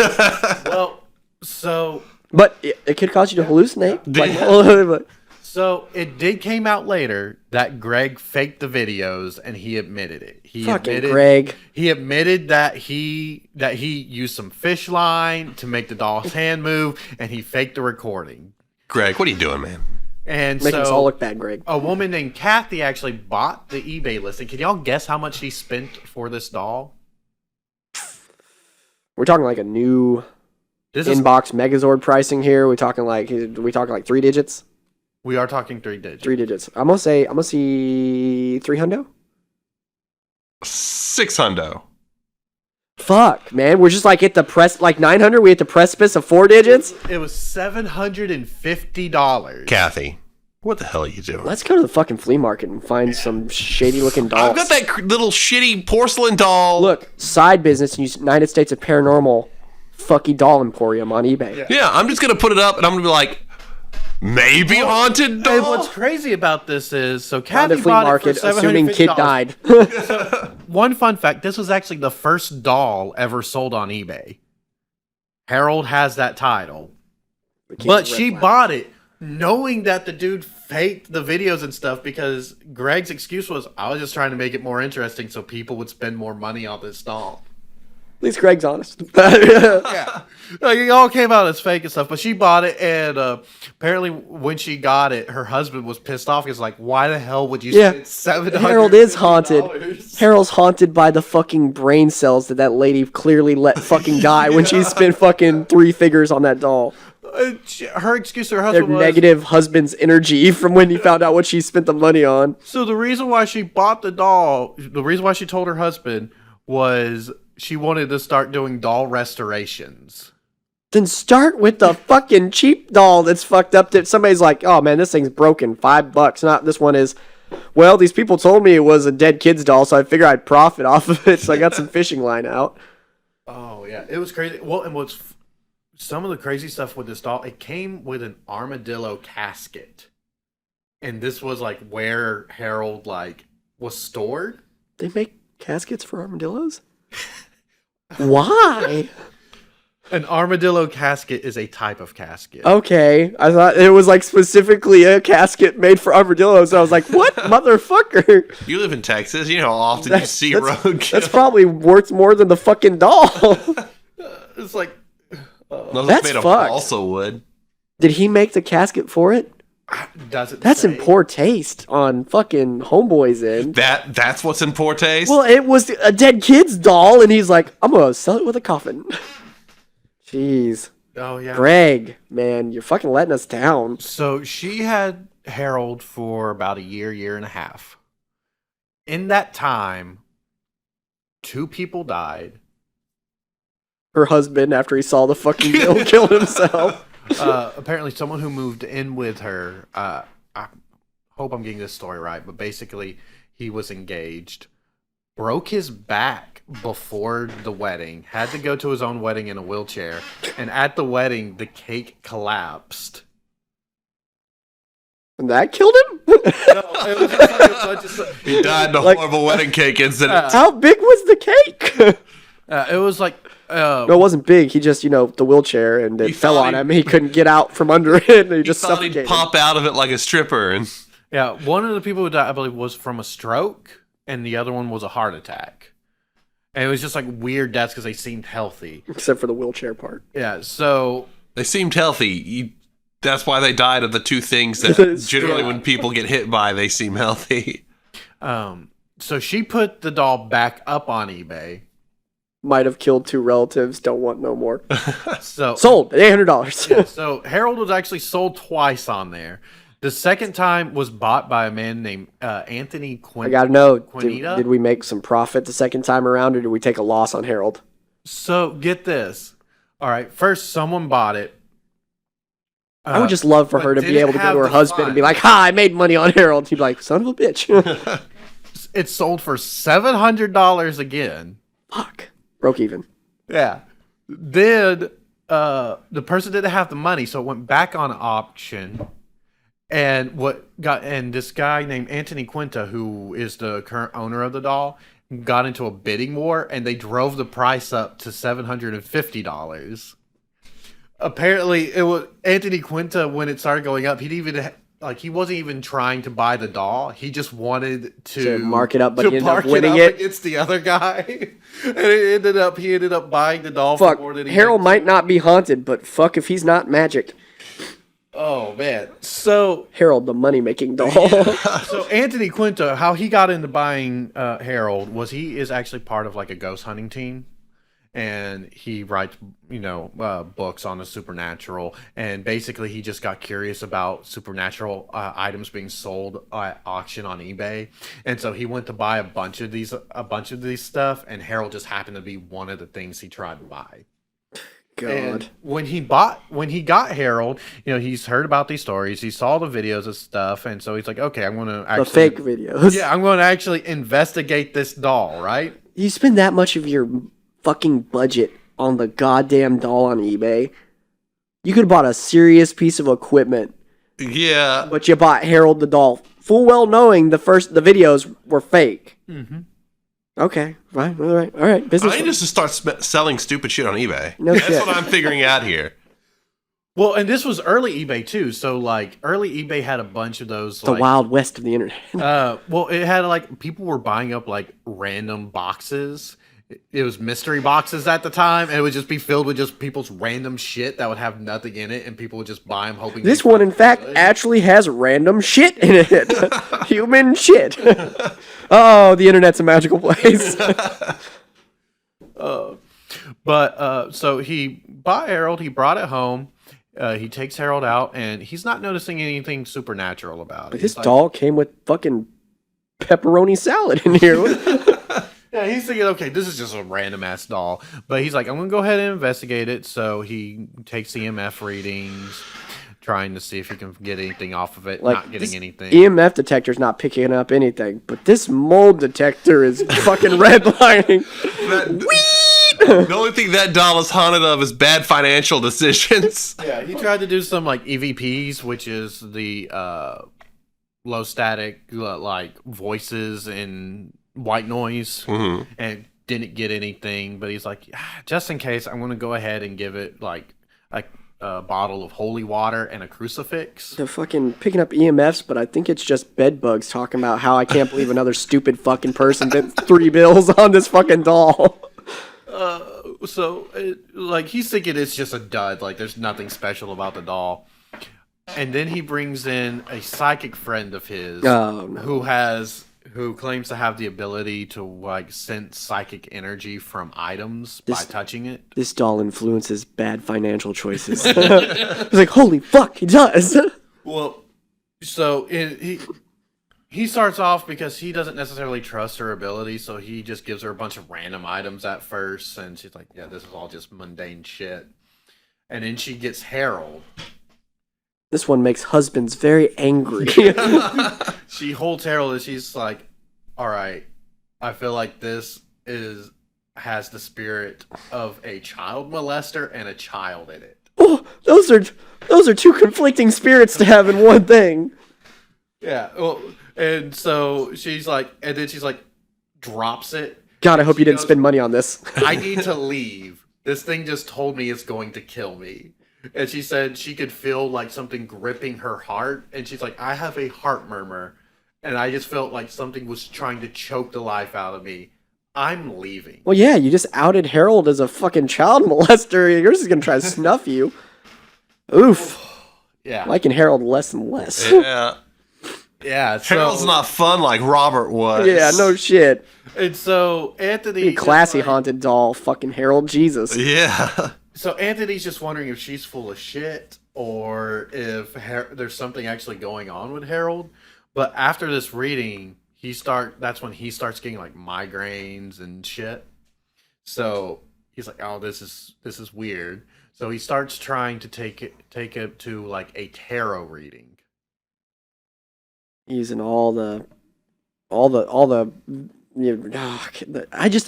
Well, so But it could cause you to hallucinate. Like, So it did came out later that Greg faked the videos, and he admitted it. Fucking Greg. He admitted that he used some fish line to make the doll's hand move, and he faked the recording. Greg, what are you doing, man? And Making us so all look bad, Greg. a woman named Kathy actually bought the eBay listing. Can y'all guess how much she spent for this doll? We're talking like a new This is inbox Megazord pricing here. We talking like 3 digits? we are talking 3 digits. 3 digits. I'm gonna see 300. 600. Fuck, man. We're just like at the press, like 900. We at the precipice of 4 digits. It was $750. Kathy, what the hell are you doing? Let's go to the fucking flea market and find some shady looking dolls. I've got that little shitty porcelain doll. Look, side business in United States of Paranormal, fucky doll emporium on eBay. Yeah, I'm just going to put it up and I'm going to be like, maybe haunted And doll. what's crazy about this is, so Found Kathy at flea bought market, it for assuming kid $750. died. One fun fact, this was actually the first doll ever sold on eBay. Harold has that title. But she bought it knowing that the dude faked the videos and stuff, because Greg's excuse was, I was just trying to make it more interesting so people would spend more money on this doll. At least Craig's honest. Yeah, like it all came out as fake and stuff. But she bought it, and apparently, when she got it, her husband was pissed off. He's like, "Why the hell would you spend $700?" Harold is haunted. Harold's haunted by the fucking brain cells that lady clearly let fucking die when she spent fucking 3 figures on that doll. Her excuse to her Their husband was negative husband's energy from when he found out what she spent the money on. So the reason why she bought the doll, the reason why she told her husband was she wanted to start doing doll restorations. Then start with the fucking cheap doll that's fucked up that somebody's like, oh man, this thing's broken, $5. Not this one is, well, these people told me it was a dead kid's doll, so I figured I'd profit off of it, so I got some fishing line out. Oh yeah, it was crazy. Well, and what's some of the crazy stuff with this doll, it came with an armadillo casket. And this was like where Harold like was stored. They make caskets for armadillos? Why? An armadillo casket is a type of casket. Okay, I thought it was like specifically a casket made for armadillos. I was like, what motherfucker? You live in Texas. You know how often you see roadkill. That's probably worth more than the fucking doll. It's like That's made of fucked. balsa wood. Did he make the casket for it? That's in poor taste on fucking Homeboy's end. That's what's in poor taste. Well, it was a dead kid's doll, and he's like, I'm gonna sell it with a coffin. Jeez. Oh yeah. Greg, man, you're fucking letting us down. So she had Harold for about a year and a half. In that time, 2 people died. Her husband, after he saw the fucking bill, killed himself. Apparently, someone who moved in with her, I hope I'm getting this story right, but basically, he was engaged, broke his back before the wedding, had to go to his own wedding in a wheelchair, and at the wedding, the cake collapsed. And that killed him? No, it was just like a bunch of stuff. He died in a Like- horrible wedding cake incident. How big was the cake? It was like No, it wasn't big. He just, the wheelchair, and it He fell thought on he- him. He couldn't get out from under it, and he just Thought suffocated. he'd pop out of it like a stripper, and yeah, one of the people who died, I believe, was from a stroke, and the other one was a heart attack. And it was just like weird deaths because they seemed healthy. Except for the wheelchair part. Yeah, so they seemed healthy. That's why they died of the 2 things that generally when people get hit by, they seem healthy. so she put the doll back up on eBay. Might have killed 2 relatives. Don't want no more. So Sold at $800. So Harold was actually sold twice on there. The second time was bought by a man named Anthony I gotta know, Quinita. did we make some profit the second time around, or did we take a loss on Harold? So get this. All right, first someone bought it. I would just love for but her to be didn't able to go have to her the husband and be funds. like, "Ha, I made money on Harold." He'd be like, "Son of a bitch." It sold for $700 again. Fuck. Broke even. Yeah. Then the person didn't have the money, so it went back on auction. And this guy named Anthony Quinta, who is the current owner of the doll, got into a bidding war, and they drove the price up to $750. Apparently, it was Anthony Quinta when it started going up. He wasn't even trying to buy the doll. He just wanted to mark it up, but to he ended up mark winning up it. against the other guy, and he ended up buying the doll Fuck. for more than he Harold had might to. not be haunted, but fuck if he's not magic. Oh man! So Harold, the money making doll. So Anthony Quinta, how he got into buying Harold was he is actually part of like a ghost hunting team, and he writes books on the supernatural, and basically he just got curious about supernatural items being sold at auction on eBay, and so he went to buy a bunch of these stuff, and Harold just happened to be one of the things he tried to buy. God. And when he got Harold, he's heard about these stories. He saw the videos of stuff, and so he's like, okay, I'm going to The actually fake videos. Yeah, I'm going to actually investigate this doll, right? You spend that much of your fucking budget on the goddamn doll on eBay. You could have bought a serious piece of equipment, Yeah. but you bought Harold the doll, full well knowing the videos were fake. Mm-hmm. Okay, fine, all right. Business. I need us to start selling stupid shit on eBay. No That's shit. what I'm figuring out here. Well, and this was early eBay too. So like early eBay had a bunch of those. The wild west of the internet. Well, it had like people were buying up like random boxes, it was mystery boxes at the time, and it would just be filled with just people's random shit that would have nothing in it, and people would just buy them hoping. This one, in fact, actually has random shit in it. Human shit. Oh, the internet's a magical place. So he bought Harold. He brought it home. He takes Harold out, and he's not noticing anything supernatural about it. This doll came with fucking pepperoni salad in here. Yeah, he's thinking, okay, this is just a random ass doll. But he's like, I'm gonna go ahead and investigate it. So he takes EMF readings, trying to see if he can get anything off of it. Not getting anything. EMF detector's not picking up anything, but this mold detector is fucking redlining. The only thing that doll is haunted of is bad financial decisions. Yeah, he tried to do some like EVPs, which is the low static like voices and white noise, and didn't get anything. But he's like, just in case, I'm going to go ahead and give it like a bottle of holy water and a crucifix. They're fucking picking up EMFs, but I think it's just bed bugs talking about how I can't believe another stupid fucking person bit $3 on this fucking doll. Like he's thinking it's just a dud. Like there's nothing special about the doll. And then he brings in a psychic friend of his who claims to have the ability to like sense psychic energy from items by touching it. This doll influences bad financial choices. It's like, holy fuck, he does. Well, so he starts off because he doesn't necessarily trust her ability, so he just gives her a bunch of random items at first, and she's like, yeah, this is all just mundane shit. And then she gets Harold. This one makes husbands very angry. She holds Harold and she's like, all right, I feel like this has the spirit of a child molester and a child in it. Oh, those are two conflicting spirits to have in one thing. Yeah, well, and so she's like, drops it. God, I hope you didn't spend money on this. I need to leave. This thing just told me it's going to kill me. And she said she could feel like something gripping her heart. And she's like, I have a heart murmur. And I just felt like something was trying to choke the life out of me. I'm leaving. Well, yeah, you just outed Harold as a fucking child molester. Yours is going to try to snuff you. Oof. Yeah. Liking Harold less and less. Yeah. Yeah. So, Harold's not fun like Robert was. Yeah, no shit. And so Anthony... Classy haunted doll, fucking Harold, Jesus. Yeah. So Anthony's just wondering if she's full of shit or if there's something actually going on with Harold. But after this reading, that's when he starts getting like migraines and shit. So he's like, "Oh, this is weird." So he starts trying to take it to like a tarot reading, using all the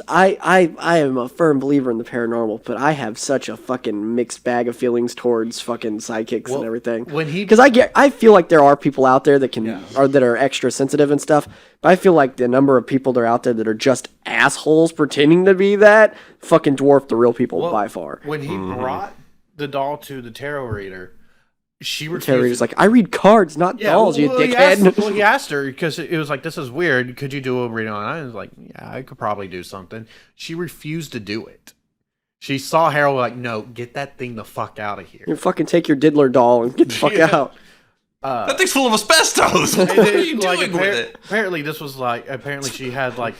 I am a firm believer in the paranormal, but I have such a fucking mixed bag of feelings towards fucking psychics and everything. Because I feel like there are people out there that that are extra sensitive and stuff, but I feel like the number of people that are out there that are just assholes pretending to be that fucking dwarf the real people by far. When he brought the doll to the tarot reader, she was like, I read cards, not dolls, you dickhead. He asked her because it was like, this is weird. Could you do a reading on it? I was like, yeah, I could probably do something. She refused to do it. She saw Harold like, no, get that thing the fuck out of here. You fucking take your diddler doll and get the fuck out. That thing's full of asbestos. What are you doing with it? Apparently, this was like, she had like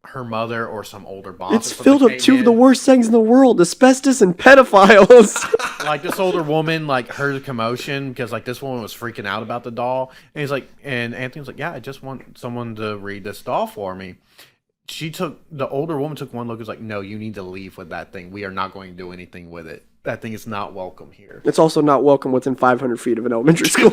her mother or some older boss. It's filled with two of the worst things in the world: asbestos and pedophiles. Like this older woman, like heard a commotion because like this woman was freaking out about the doll, and he's like, and Anthony's like, yeah, I just want someone to read this doll for me. The older woman took one look, and was like, no, you need to leave with that thing. We are not going to do anything with it. That thing is not welcome here. It's also not welcome within 500 feet of an elementary school.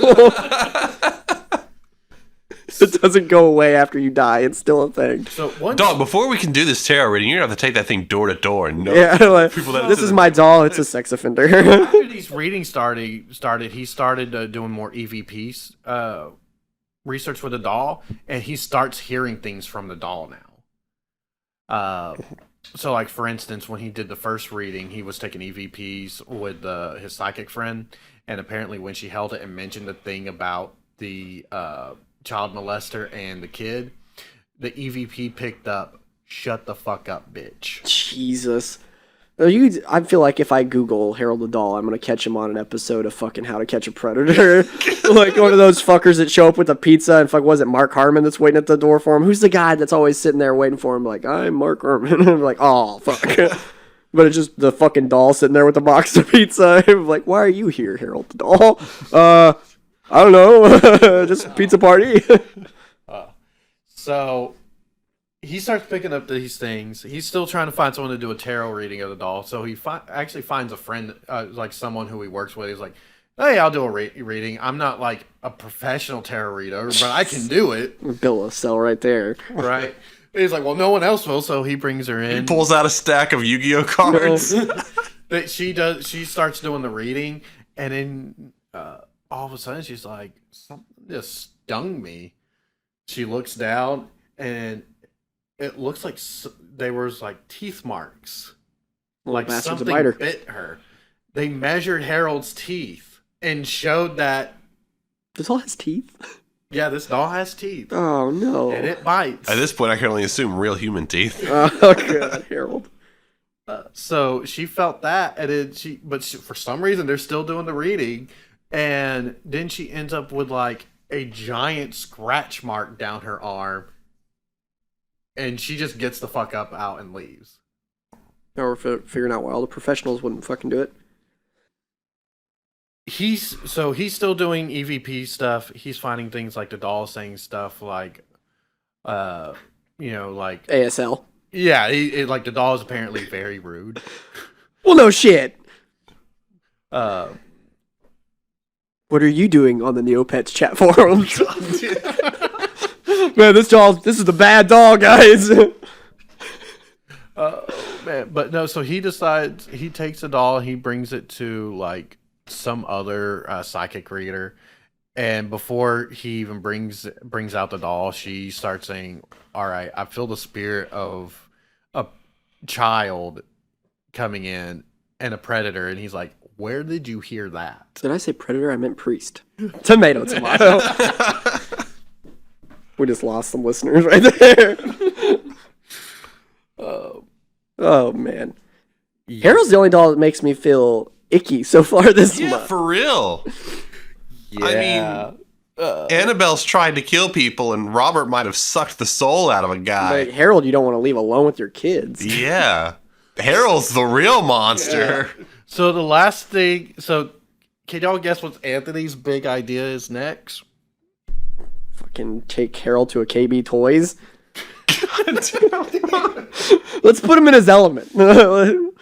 It doesn't go away after you die. It's still a thing. So Dog, before we can do this tarot reading, you're going to have to take that thing door to door and know people that this is my doll. It's a sex offender. After these readings started, he started doing more EVPs, research with the doll, and he starts hearing things from the doll now. So, like, for instance, when he did the first reading, he was taking EVPs with his psychic friend, and apparently when she held it and mentioned the thing about the child molester and the kid, the EVP picked up shut the fuck up, bitch. Jesus. I feel like if I Google Harold the Doll, I'm gonna catch him on an episode of fucking How to Catch a Predator. Like one of those fuckers that show up with a pizza and was it Mark Harmon that's waiting at the door for him? Who's the guy that's always sitting there waiting for him? Like, I'm Mark Harmon. And I'm like, oh fuck. But it's just the fucking doll sitting there with a box of pizza. I'm like, why are you here, Harold the Doll? I don't know. Just a pizza party. So he starts picking up these things. He's still trying to find someone to do a tarot reading of the doll. So he actually finds a friend, like someone who he works with. He's like, hey, I'll do a reading. I'm not like a professional tarot reader, but I can do it. Bill a cell right there. Right. He's like, well, no one else will. So he brings her in. He pulls out a stack of Yu-Gi-Oh cards. But she starts doing the reading. And then all of a sudden she's like, something just stung me. She looks down and it looks like there was like teeth marks. Like something bit her. They measured Harold's teeth and showed that this doll has teeth? Yeah, this doll has teeth. Oh no. And it bites. At this point I can only assume real human teeth. Oh god, Harold. So she felt that, and then for some reason they're still doing the reading, and then she ends up with like a giant scratch mark down her arm, and she just gets the fuck up out and leaves. Now we're figuring out why all the professionals wouldn't fucking do it. He's still doing EVP stuff. He's finding things like the doll saying stuff like, like ASL. Yeah, like the doll is apparently very rude. Well, no shit. What are you doing on the Neopets chat forums? Man, this is the bad doll, guys. Man, but no, so he decides, he takes the doll, he brings it to like some other psychic reader, and before he even brings out the doll, she starts saying, all right, I feel the spirit of a child coming in and a predator. And he's like, where did you hear that? Did I say predator? I meant priest. Tomato. We just lost some listeners right there. Oh man. Yeah. Harold's the only doll that makes me feel icky so far this month. For real. Yeah. I mean, Annabelle's tried to kill people, and Robert might have sucked the soul out of a guy. But Harold, you don't want to leave alone with your kids. Yeah. Harold's the real monster. Yeah. So the last thing, can y'all guess what Anthony's big idea is next? Fucking take Harold to a KB Toys. Let's put him in his element. No,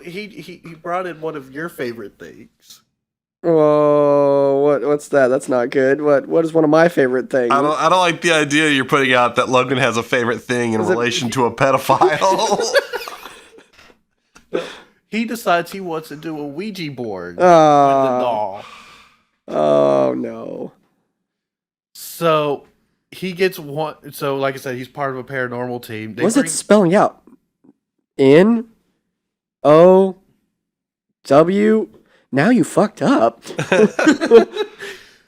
he brought in one of your favorite things. Oh, what's that? That's not good. What is one of my favorite things? I don't like the idea you're putting out that Logan has a favorite thing in relation to a pedophile. He decides he wants to do a Ouija board with the doll. Oh no. So he gets one. So like I said, he's part of a paranormal team. What's it spelling out? N-O-W. Now you fucked up.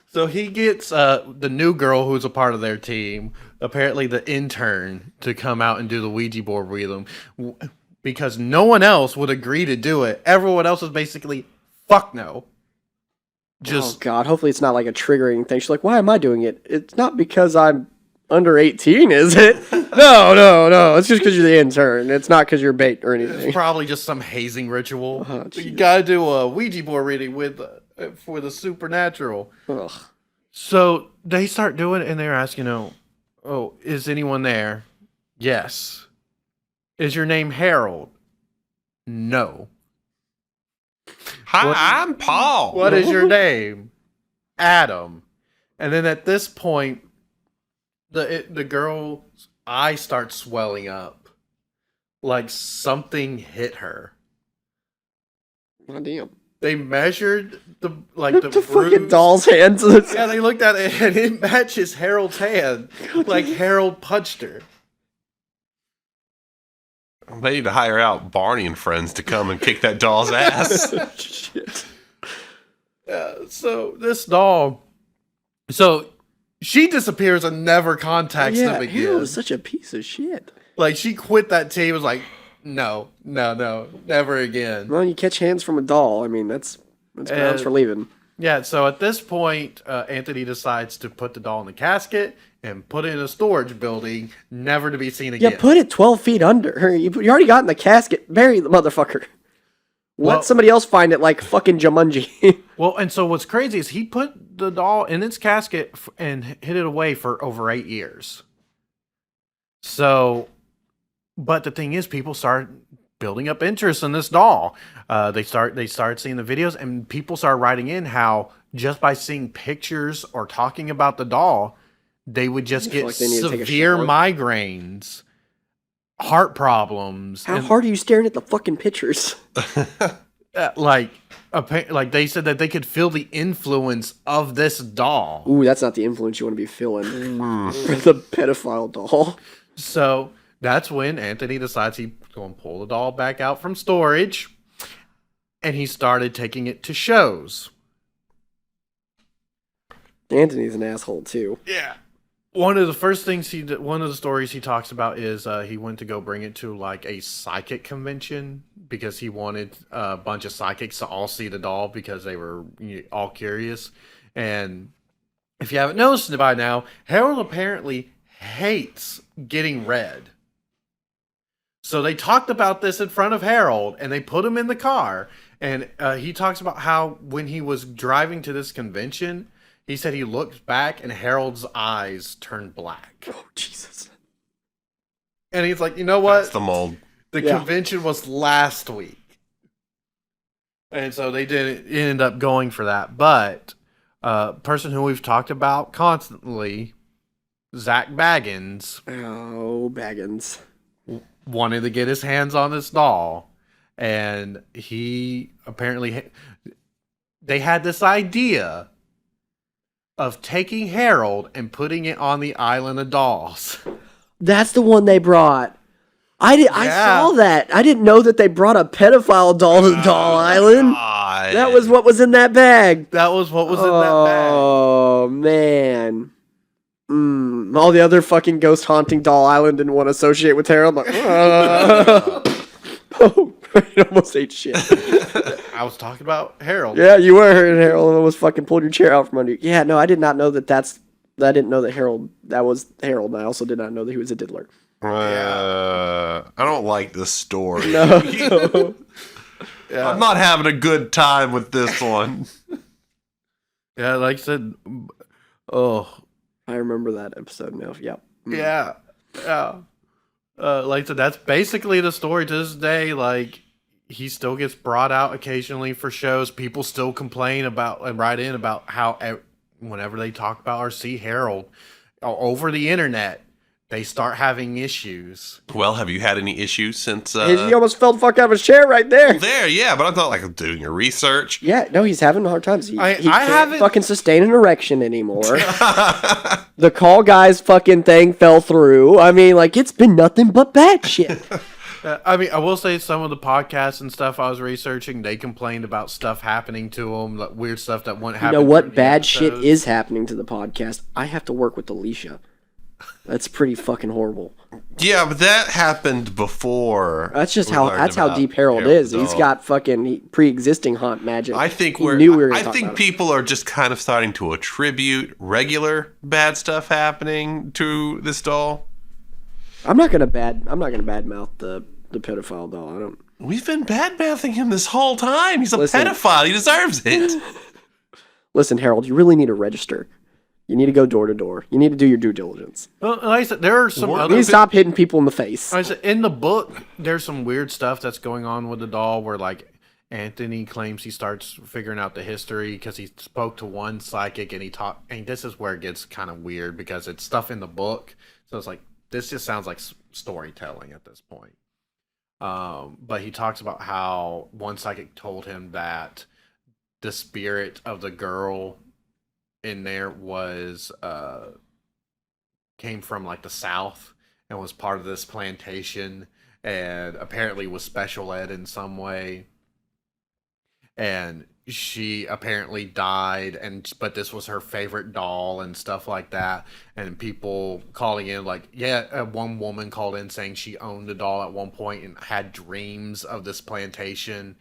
So he gets the new girl who's a part of their team, apparently the intern, to come out and do the Ouija board with them. Because no one else would agree to do it. Everyone else is basically, fuck no. Oh God, hopefully it's not like a triggering thing. She's like, why am I doing it? It's not because I'm under 18, is it? No. It's just because you're the intern. It's not because you're bait or anything. It's probably just some hazing ritual. You gotta do a Ouija board reading for the supernatural. Ugh. So they start doing it, and they're asking, oh, is anyone there? Yes. Is your name Harold? No. Hi, I'm Paul. What is your name? Adam. And then at this point, the girl's eye starts swelling up, like something hit her. Oh, damn. They measured the fucking doll's hands. Yeah, they looked at it and it matches Harold's hand. Like Harold punched her. They need to hire out Barney and friends to come and kick that doll's ass. Shit. So this doll, she disappears and never contacts them again. Harold is such a piece of shit. Like, she quit that team. Was like, no, never again. Well, you catch hands from a doll. I mean, that's grounds for leaving. Yeah, so at this point, Anthony decides to put the doll in the casket and put it in a storage building, never to be seen again. Yeah, put it 12 feet under. You already got in the casket. Bury the motherfucker. Let somebody else find it like fucking Jumanji. Well, and so what's crazy is he put the doll in its casket and hid it away for over 8 years. So, but the thing is, people start building up interest in this doll. They start seeing the videos, and people start writing in how just by seeing pictures or talking about the doll, they would just get severe migraines, heart problems. How hard are you staring at the fucking pictures? Like they said that they could feel the influence of this doll. Ooh, that's not the influence you want to be feeling. The pedophile doll. So that's when Anthony decides he's going to pull the doll back out from storage, and he started taking it to shows. Anthony's an asshole too. Yeah. One of the first things one of the stories he talks about is he went to go bring it to like a psychic convention because he wanted a bunch of psychics to all see the doll because they were all curious. And if you haven't noticed it by now, Harold apparently hates getting read. So they talked about this in front of Harold, and they put him in the car. And he talks about how when he was driving to this convention, he said he looked back and Harold's eyes turned black. Oh, Jesus. And he's like, you know what? That's the mold. The convention was last week. And so they didn't end up going for that. But person who we've talked about constantly, Zach Baggins. Oh, Baggins. Wanted to get his hands on this doll. And he apparently... They had this idea of taking Harold and putting it on the Island of Dolls. That's the one they brought. I saw that. I didn't know that they brought a pedophile doll to Doll Island. God. That was what was in that bag. That was what was in that bag. Oh, man. All the other fucking ghost haunting Doll Island didn't want to associate with Harold. Like, oh, I almost ate shit. I was talking about Harold. Yeah, you were, and Harold almost fucking pulled your chair out from under you. Yeah, no, I did not know that I didn't know that that was Harold, and I also did not know that he was a diddler. I don't like this story. No. Yeah. I'm not having a good time with this one. Yeah, like I said, oh. I remember that episode now. Yep. Yeah. Like I said, that's basically the story to this day. Like, he still gets brought out occasionally for shows. People still complain about and write in about how whenever they talk about or see Harold over the internet, they start having issues. Well, have you had any issues since... he almost fell the fuck out of his chair right there. Yeah, but I'm not like doing your research. Yeah, no, he's having hard times. He I can't haven't fucking sustain an erection anymore. The call guy's fucking thing fell through. I mean, like, it's been nothing but bad shit. I mean, I will say some of the podcasts and stuff I was researching, they complained about stuff happening to them, like weird stuff that wouldn't happen. You know what bad shit is happening to the podcast? I have to work with Alicia. That's pretty fucking horrible. Yeah, but that happened before. That's just how deep Harold is. He's got fucking pre-existing haunt magic. I think people are just kind of starting to attribute regular bad stuff happening to this doll. I'm not gonna badmouth the pedophile doll. I don't. We've been bad-mouthing him this whole time. He's a pedophile. He deserves it. Listen, Harold, you really need to register. You need to go door to door. You need to do your due diligence. Well, like I said, there are some other... You need to stop hitting people in the face. Like I said, in the book, there's some weird stuff that's going on with the doll where, like, Anthony claims he starts figuring out the history because he spoke to one psychic and he talked... And this is where it gets kind of weird because it's stuff in the book. So it's like, this just sounds like storytelling at this point. But he talks about how one psychic told him that the spirit of the girl in there was came from like the South and was part of this plantation and apparently was special ed in some way. and she apparently died, but this was her favorite doll and stuff like that. And people calling in one woman called in saying she owned the doll at one point and had dreams of this plantation.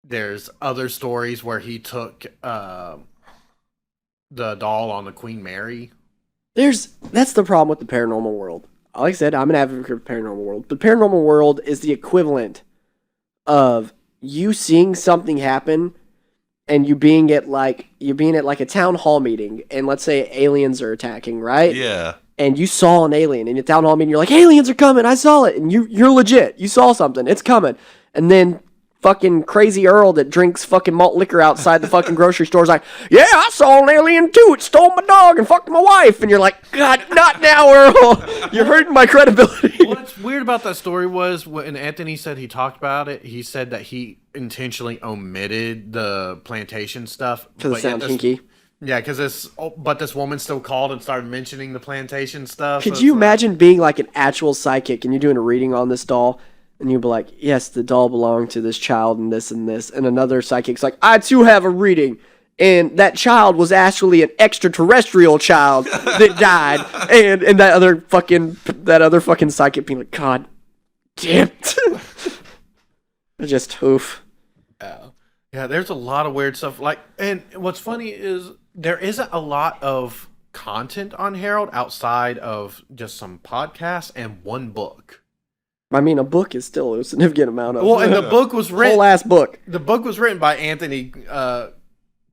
There's other stories where he took the doll on the Queen Mary. That's the problem with the paranormal world. Like I said, I'm an advocate for the paranormal world. The paranormal world is the equivalent of you seeing something happen and you being at like a town hall meeting, and let's say aliens are attacking, right? Yeah. And you saw an alien in your town hall meeting, you're like, aliens are coming, I saw it, and you're legit, you saw something, it's coming. And then fucking crazy Earl that drinks fucking malt liquor outside the fucking grocery store is like, yeah, I saw an alien too, it stole my dog and fucked my wife. And you're like, God, not now, Earl. You're hurting my credibility. What's weird about that story was when Anthony said he talked about it, he said that he intentionally omitted the plantation stuff. Because it sounds hinky. Yeah, because this woman still called and started mentioning the plantation stuff. Could you imagine being like an actual psychic and you're doing a reading on this doll? And you'll be like, yes, the doll belonged to this child and this and this. And another psychic's like, I too have a reading. And that child was actually an extraterrestrial child that died. And that other fucking psychic being like, God damn it. Just oof. Yeah, there's a lot of weird stuff. And what's funny is there isn't a lot of content on Harold outside of just some podcasts and one book. I mean, a book is still a significant amount of. Well, and the book was written. Whole ass book. The book was written by Anthony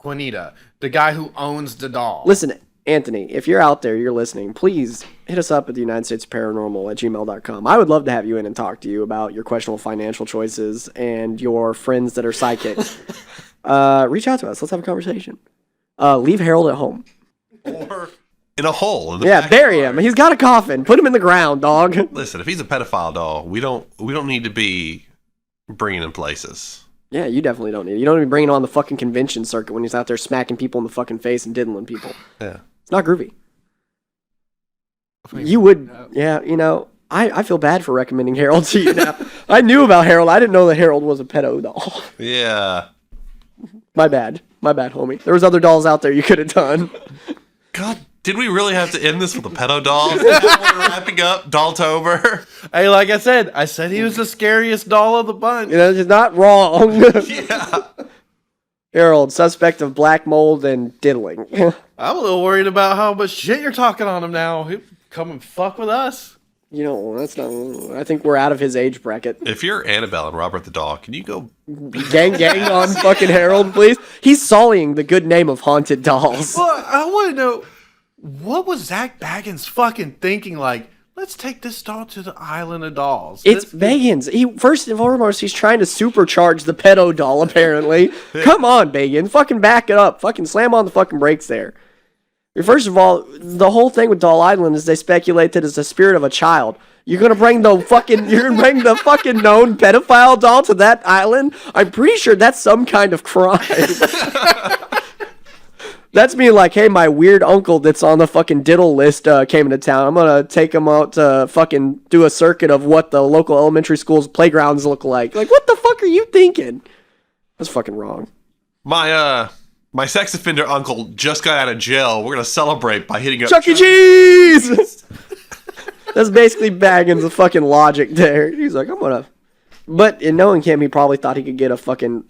Quinita, the guy who owns the doll. Listen, Anthony, if you're out there, you're listening, please hit us up at the United States Paranormal at gmail.com. I would love to have you in and talk to you about your questionable financial choices and your friends that are psychics. Reach out to us. Let's have a conversation. Leave Harold at home. Or in a hole. Bury him. He's got a coffin. Put him in the ground, dog. Listen, if he's a pedophile doll, we don't need to be bringing him places. Yeah, you definitely don't need it. You don't need to be bringing him on the fucking convention circuit when he's out there smacking people in the fucking face and diddling people. Yeah. It's not groovy. You would, I feel bad for recommending Harold to you now. I knew about Harold. I didn't know that Harold was a pedo doll. Yeah. My bad, homie. There was other dolls out there you could have done. God, did we really have to end this with a pedo doll? We're wrapping up Dolltober. Hey, like I said he was the scariest doll of the bunch. It's not wrong. Yeah. Harold, suspect of black mold and diddling. I'm a little worried about how much shit you're talking on him now. He'll come and fuck with us. That's not. I think we're out of his age bracket. If you're Annabelle and Robert the dog, can you go gang on fucking Harold, please? He's sullying the good name of haunted dolls. Well, I want to know, what was Zach Baggins fucking thinking? Like, let's take this doll to the island of dolls. It's Baggins. First and foremost, he's trying to supercharge the pedo doll, apparently. Come on, Baggins. Fucking back it up. Fucking slam on the fucking brakes there. First of all, the whole thing with Doll Island is they speculate that it's the spirit of a child. You're gonna bring the fucking known pedophile doll to that island? I'm pretty sure that's some kind of crime. That's me like, hey, my weird uncle that's on the fucking diddle list came into town. I'm gonna take him out to fucking do a circuit of what the local elementary school's playgrounds look like. Like, what the fuck are you thinking? That's fucking wrong. My sex offender uncle just got out of jail. We're gonna celebrate by hitting up Chuck E. Cheese. That's basically Baggins' the fucking logic there. He's like, but in knowing him, he probably thought he could get a fucking,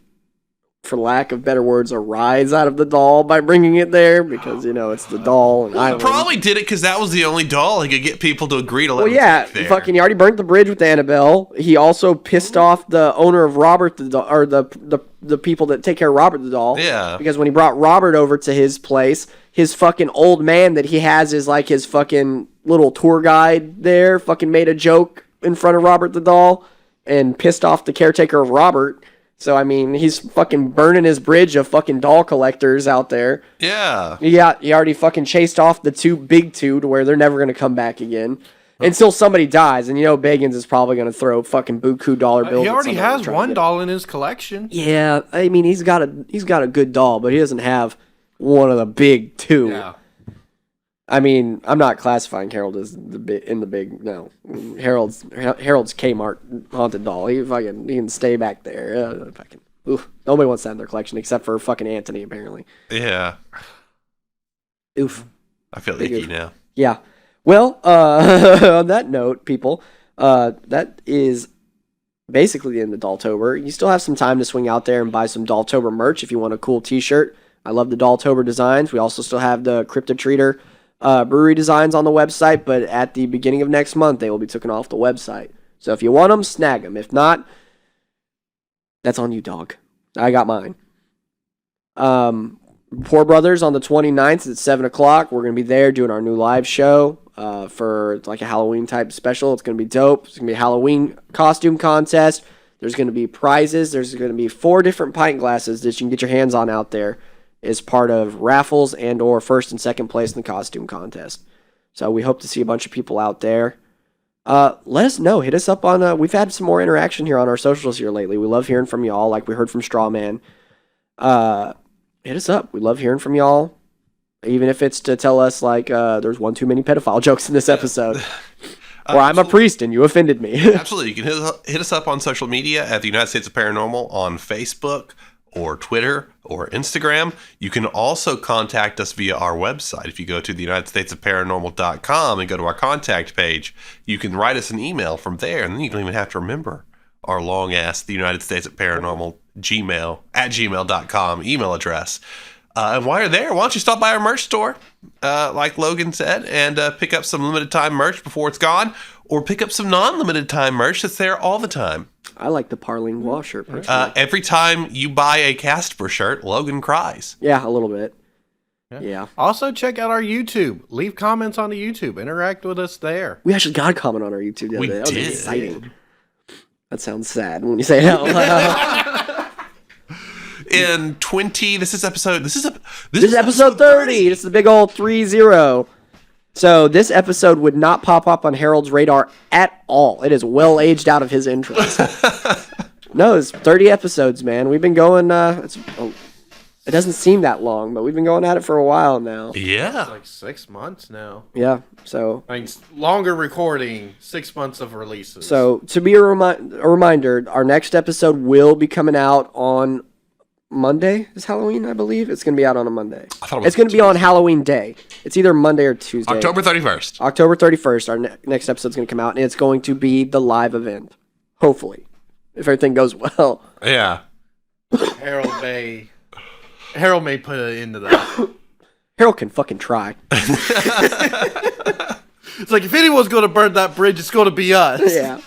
for lack of better words, a rise out of the doll by bringing it there because, it's the doll. And he probably did it because that was the only doll he could get people to agree to let him take there. Fucking, he already burnt the bridge with Annabelle. He also pissed off the owner of Robert the doll, or the people that take care of Robert the doll. Yeah. Because when he brought Robert over to his place, his fucking old man that he has is like his fucking little tour guide there fucking made a joke in front of Robert the doll and pissed off the caretaker of Robert. So, I mean, he's fucking burning his bridge of fucking doll collectors out there. Yeah. He already fucking chased off the big two to where they're never going to come back again. Until somebody dies. And Baggins is probably going to throw fucking buku dollar bills. He already has one doll in his collection. Yeah, I mean, he's got a good doll, but he doesn't have one of the big two. Yeah. I mean, I'm not classifying Harold as the big. No, Harold's Kmart haunted doll. He can stay back there. Fucking Oof, nobody wants that in their collection except for fucking Anthony, apparently. Yeah. Oof. I feel Big icky oof. now. Yeah. Well, on that note, people, that is basically the end of Dolltober. You still have some time to swing out there and buy some Dolltober merch if you want a cool t-shirt. I love the Dolltober designs. We also still have the Cryptid Treater brewery designs on the website, but at the beginning of next month, they will be taken off the website. So if you want them, snag them. If not, that's on you, dog. I got mine. Poor Brothers on the 29th at 7 o'clock. We're going to be there doing our new live show for like a Halloween type special. It's going to be dope. It's going to be a Halloween costume contest. There's going to be prizes. There's going to be 4 different pint glasses that you can get your hands on out there as part of raffles and or first and second place in the costume contest. So we hope to see a bunch of people out there. Let us know. Hit us up on... we've had some more interaction here on our socials here lately. We love hearing from y'all, like we heard from Strawman. Hit us up. We love hearing from y'all. Even if it's to tell us, like, there's one too many pedophile jokes in this episode. Or I'm a priest and you offended me. Absolutely. You can hit us up on social media at the United States of Paranormal on Facebook or Twitter or Instagram. You can also contact us via our website. If you go to the UnitedStatesOfParanormal.com and go to our contact page, you can write us an email from there, and then you don't even have to remember our long-ass the United States of Paranormal gmail.com email address. And while you're there, why don't you stop by our merch store, like Logan said, and pick up some limited time merch before it's gone, or pick up some non-limited time merch that's there all the time. I like the Parling Wall shirt personally. Every time you buy a Casper shirt, Logan cries. Yeah, a little bit. Yeah. Also, check out our YouTube. Leave comments on the YouTube. Interact with us there. We actually got a comment on our YouTube the other We day. That was did. exciting. That sounds sad when you say it out loud. In 20, this is episode 30. This is episode 30. This is the big old 3-0. So this episode would not pop up on Harold's radar at all. It is well aged out of his interest. No, it's 30 episodes, man. We've been going, it doesn't seem that long, but we've been going at it for a while now. Yeah. Like 6 months now. Yeah, so... I mean, longer recording, 6 months of releases. So, to be a reminder, our next episode will be coming out on Monday. Is Halloween, I believe? It's going to be out on a Monday. It's going to be on Halloween Day. It's either Monday or Tuesday. October 31st. October 31st, our next episode's going to come out, and it's going to be the live event. Hopefully. If everything goes well. Yeah. Harold may put it into that. Harold can fucking try. It's like, if anyone's going to burn that bridge, it's going to be us. Yeah.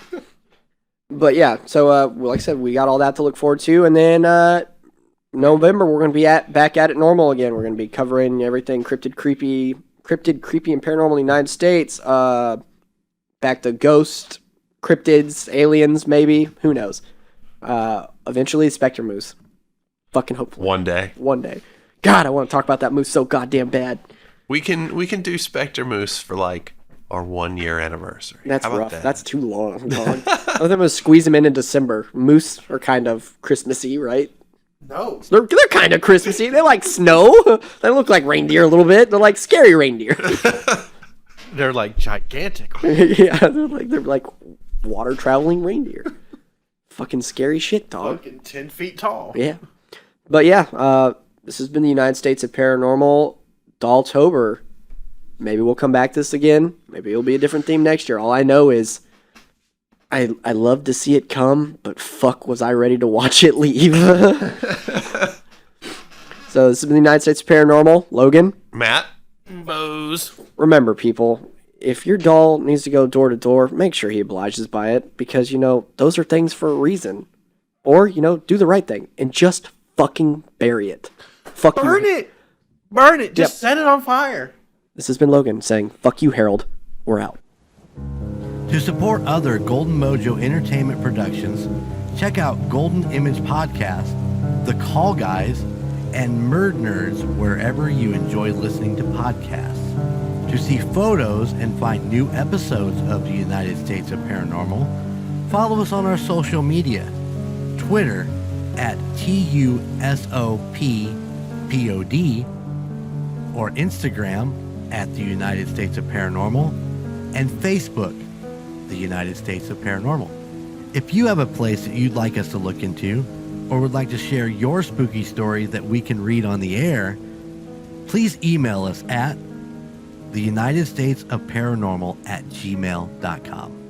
But yeah, so like I said, we got all that to look forward to, and then November we're going to be back at it normal again. We're going to be covering everything cryptid, creepy, and paranormal in the United States. Back to ghost, cryptids, aliens, maybe. Who knows? Eventually, Spectre Moose. Fucking hopefully. One day. God, I want to talk about that moose so goddamn bad. We can do Spectre Moose for like our 1 year anniversary. That's How about rough. that? That's too long. I was going to squeeze them in December. Moose are kind of Christmassy, right? No. They're kind of Christmassy. They like snow. They look like reindeer a little bit. They're like scary reindeer. They're like gigantic. Yeah, they're like water traveling reindeer. Fucking scary shit, dog. Fucking 10 feet tall. Yeah. But yeah, this has been the United States of Paranormal Dolltober. Maybe we'll come back to this again. Maybe it'll be a different theme next year. All I know is I love to see it come, but fuck was I ready to watch it leave. So this has been the United States of Paranormal. Logan? Matt? Bose. Remember, people, if your doll needs to go door to door, make sure he obliges by it, because, those are things for a reason. Or, do the right thing and just fucking bury it. Fuck you. Burn it. Burn it. Just Yep. set it on fire. This has been Logan saying, fuck you, Harold. We're out. To support other Golden Mojo Entertainment productions, check out Golden Image Podcast, The Call Guys, and Murd Nerds wherever you enjoy listening to podcasts. To see photos and find new episodes of the United States of Paranormal, follow us on our social media. Twitter at TUSOPPOD, or Instagram at the United States of Paranormal, and Facebook, the United States of Paranormal. If you have a place that you'd like us to look into, or would like to share your spooky story that we can read on the air, please email us at theunitedstatesofparanormal@gmail.com.